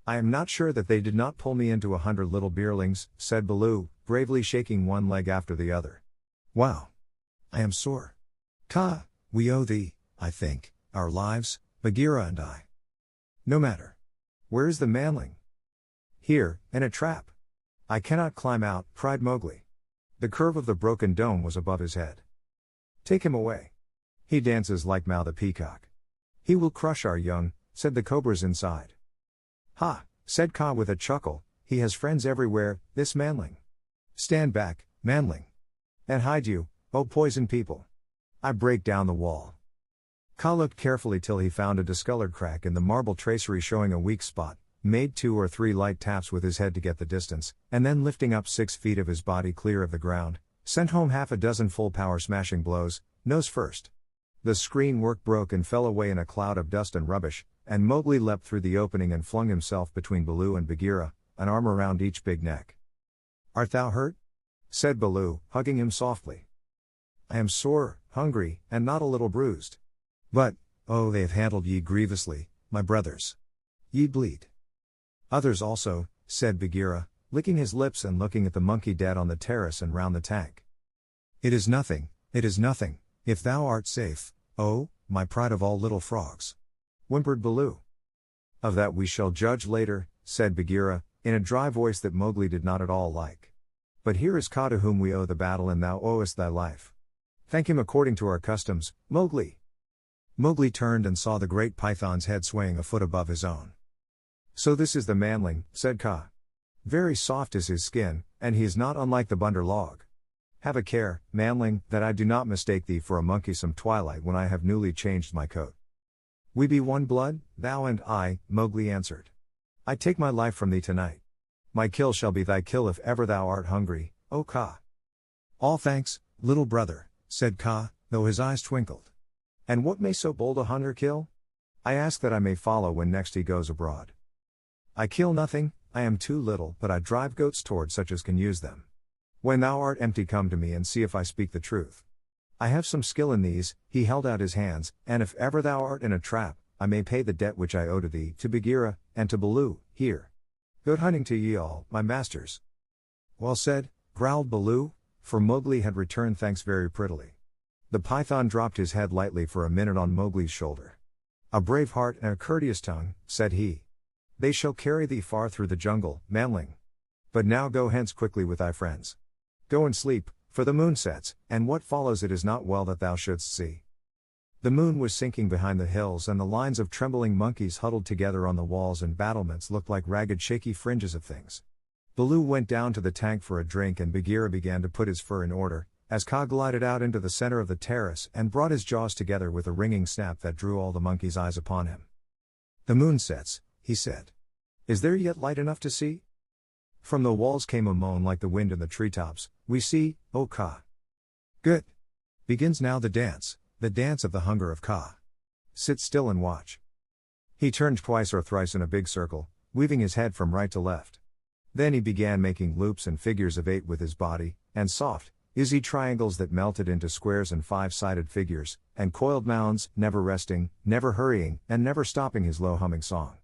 "I am not sure that they did not pull me into 100 little beerlings," said Baloo, bravely shaking one leg after the other. "Wow! I am sore. Kaa, we owe thee, I think, our lives, Bagheera and I." "No matter. Where is the manling?" "Here, in a trap. I cannot climb out," cried Mowgli. The curve of the broken dome was above his head. "Take him away. He dances like Mao the peacock. He will crush our young," said the cobras inside. "Ha," said Kaa with a chuckle, "he has friends everywhere, this manling. Stand back, manling. And hide you, O poison people. I break down the wall." Kaa looked carefully till he found a discolored crack in the marble tracery showing a weak spot, made 2 or 3 light taps with his head to get the distance, and then lifting up 6 feet of his body clear of the ground, sent home half a dozen full power smashing blows, nose first. The screen work broke and fell away in a cloud of dust and rubbish, and Mowgli leapt through the opening and flung himself between Baloo and Bagheera, an arm around each big neck. "Art thou hurt?" said Baloo, hugging him softly. "I am sore, hungry, and not a little bruised. But, oh, they have handled ye grievously, my brothers. Ye bleed." "Others also," said Bagheera, licking his lips and looking at the monkey dead on the terrace and round the tank. It is nothing, if thou art safe, oh, my pride of all little frogs," whimpered Baloo. "Of that we shall judge later," said Bagheera, in a dry voice that Mowgli did not at all like. "But here is Kaa to whom we owe the battle, and thou owest thy life. Thank him according to our customs, Mowgli." Mowgli turned and saw the great python's head swaying a foot above his own. "So this is the manling," said Kaa. "Very soft is his skin, and he is not unlike the bunder log. Have a care, manling, that I do not mistake thee for a monkey some twilight when I have newly changed my coat." "We be one blood, thou and I," Mowgli answered. "I take my life from thee tonight. My kill shall be thy kill if ever thou art hungry, O Kaa." "All thanks, little brother," said Kaa, though his eyes twinkled. "And what may so bold a hunter kill? I ask that I may follow when next he goes abroad." "I kill nothing, I am too little, but I drive goats toward such as can use them. When thou art empty, come to me and see if I speak the truth. I have some skill in these." He held out his hands, "and if ever thou art in a trap, I may pay the debt which I owe to thee, to Bagheera, and to Baloo. Here. Good hunting to ye all, my masters." "Well said," growled Baloo, for Mowgli had returned thanks very prettily. The python dropped his head lightly for a minute on Mowgli's shoulder. "A brave heart and a courteous tongue," said he. "They shall carry thee far through the jungle, manling. But now go hence quickly with thy friends. Go and sleep, for the moon sets, and what follows it is not well that thou shouldst see." The moon was sinking behind the hills, and the lines of trembling monkeys huddled together on the walls and battlements looked like ragged shaky fringes of things. Baloo went down to the tank for a drink, and Bagheera began to put his fur in order, as Kaa glided out into the center of the terrace and brought his jaws together with a ringing snap that drew all the monkeys' eyes upon him. "The moon sets," he said. "Is there yet light enough to see?" From the walls came a moan like the wind in the treetops. "We see, O Kaa." "Good. Begins now the dance of the hunger of Kaa. Sit still and watch." He turned twice or thrice in a big circle, weaving his head from right to left. Then he began making loops and figures of 8 with his body, and soft, easy triangles that melted into squares and 5-sided figures, and coiled mounds, never resting, never hurrying, and never stopping his low humming song.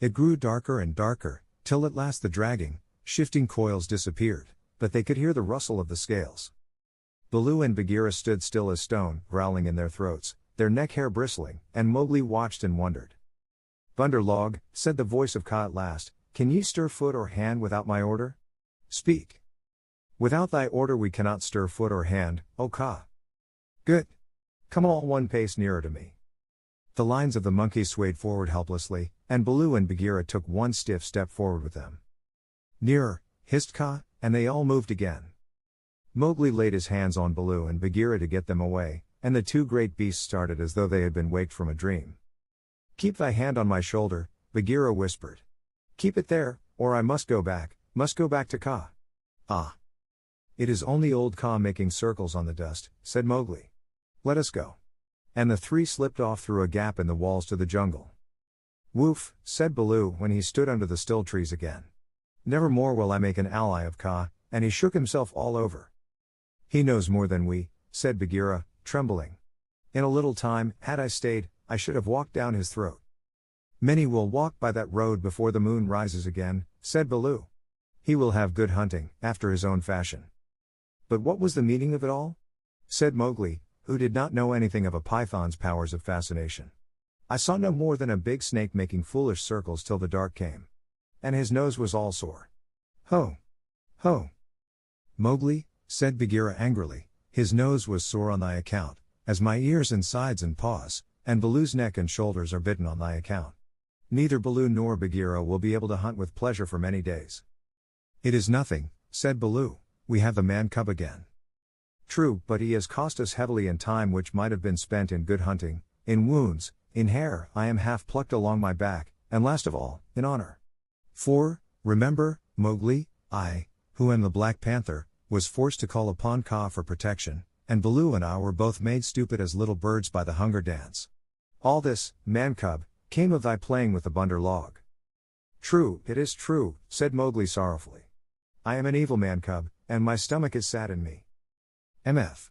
It grew darker and darker, till at last the dragging, shifting coils disappeared, but they could hear the rustle of the scales. Baloo and Bagheera stood still as stone, growling in their throats, their neck hair bristling, and Mowgli watched and wondered. "Bunder log," said the voice of Kaa at last, "can ye stir foot or hand without my order? Speak." "Without thy order we cannot stir foot or hand, O Kaa." "Good. Come all one pace nearer to me." The lines of the monkeys swayed forward helplessly, and Baloo and Bagheera took one stiff step forward with them. "Nearer," hissed Kaa, and they all moved again. Mowgli laid his hands on Baloo and Bagheera to get them away, and the two great beasts started as though they had been waked from a dream. "Keep thy hand on my shoulder," Bagheera whispered. "Keep it there, or I must go back to Kaa." "Ah. It is only old Kaa making circles on the dust," said Mowgli. "Let us go." And the three slipped off through a gap in the walls to the jungle. "Woof," said Baloo when he stood under the still trees again. "Never more will I make an ally of Kaa," and he shook himself all over. "He knows more than we," said Bagheera, trembling. "In a little time, had I stayed, I should have walked down his throat." "Many will walk by that road before the moon rises again," said Baloo. "He will have good hunting, after his own fashion." "But what was the meaning of it all?" said Mowgli, who did not know anything of a python's powers of fascination. "I saw no more than a big snake making foolish circles till the dark came. And his nose was all sore." "Ho! Ho! Mowgli," said Bagheera angrily, "his nose was sore on thy account, as my ears and sides and paws, and Baloo's neck and shoulders are bitten on thy account. Neither Baloo nor Bagheera will be able to hunt with pleasure for many days." "It is nothing," said Baloo, "we have the man cub again." "True, but he has cost us heavily in time which might have been spent in good hunting, in wounds, in hair I am half plucked along my back, and last of all, in honor. For, remember, Mowgli, I, who am the Black Panther, was forced to call upon Kaa for protection, and Baloo and I were both made stupid as little birds by the hunger dance. All this, man cub, came of thy playing with the bunder log." "True, it is true," said Mowgli sorrowfully. "I am an evil man cub, and my stomach is sad in me. MF.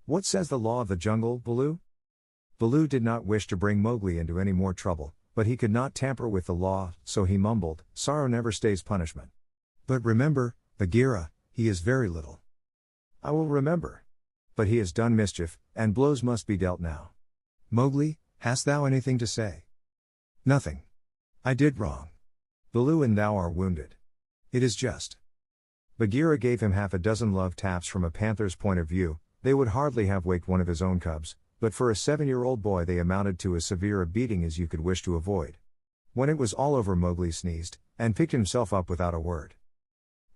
What says the law of the jungle, Baloo?" Baloo did not wish to bring Mowgli into any more trouble, but he could not tamper with the law, so he mumbled, "Sorrow never stays punishment." But remember, Bagheera, he is very little. I will remember. But he has done mischief, and blows must be dealt now. Mowgli, hast thou anything to say? Nothing. I did wrong. Baloo and thou are wounded. It is just. Bagheera gave him half a dozen love taps. From a panther's point of view, they would hardly have waked one of his own cubs, but for a 7-year-old boy they amounted to as severe a beating as you could wish to avoid. When it was all over, Mowgli sneezed, and picked himself up without a word.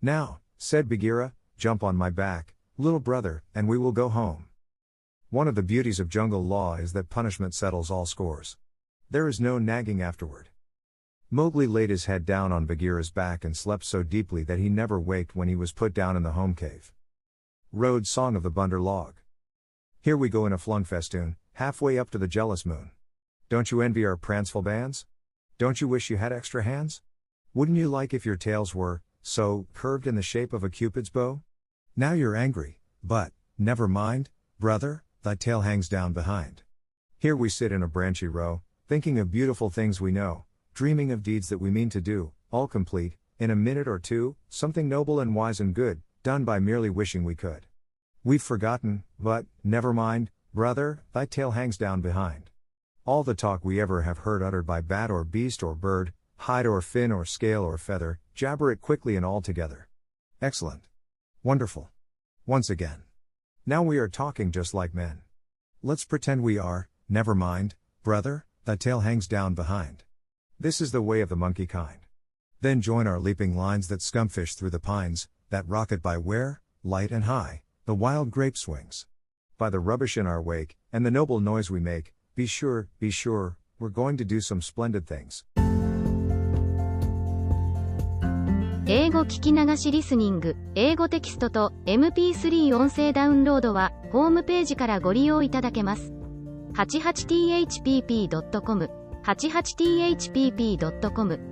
Now, said Bagheera, jump on my back, little brother, and we will go home. One of the beauties of jungle law is that punishment settles all scores. There is no nagging afterward. Mowgli laid his head down on Bagheera's back and slept so deeply that he never waked when he was put down in the home cave. Road Song of the Bunder Log. Here we go in a flung festoon, halfway up to the jealous moon. Don't you envy our pranceful bands? Don't you wish you had extra hands? Wouldn't you like if your tails were, so, curved in the shape of a cupid's bow? Now you're angry, but, never mind, brother, thy tail hangs down behind. Here we sit in a branchy row, thinking of beautiful things we know, dreaming of deeds that we mean to do, all complete, in a minute or two, something noble and wise and good, done by merely wishing we could. We've forgotten, but, never mind, brother, thy tail hangs down behind. All the talk we ever have heard uttered by bat or beast or bird, hide or fin or scale or feather, jabber it quickly and all together. Excellent. Wonderful. Once again. Now we are talking just like men. Let's pretend we are, never mind, brother, thy tail hangs down behind. This is the way of the monkey kind. Then join our leaping lines that scumfish through the pines, that rocket by where, light and high, the wild grape swings. By the rubbish in our wake, and the noble noise we make, be sure, we're going to do some splendid things. 英語聞き流しリスニング、英語テキストと MP3 音声ダウンロードは、ホームページからご利用いただけます。88thpp.com、88thpp.com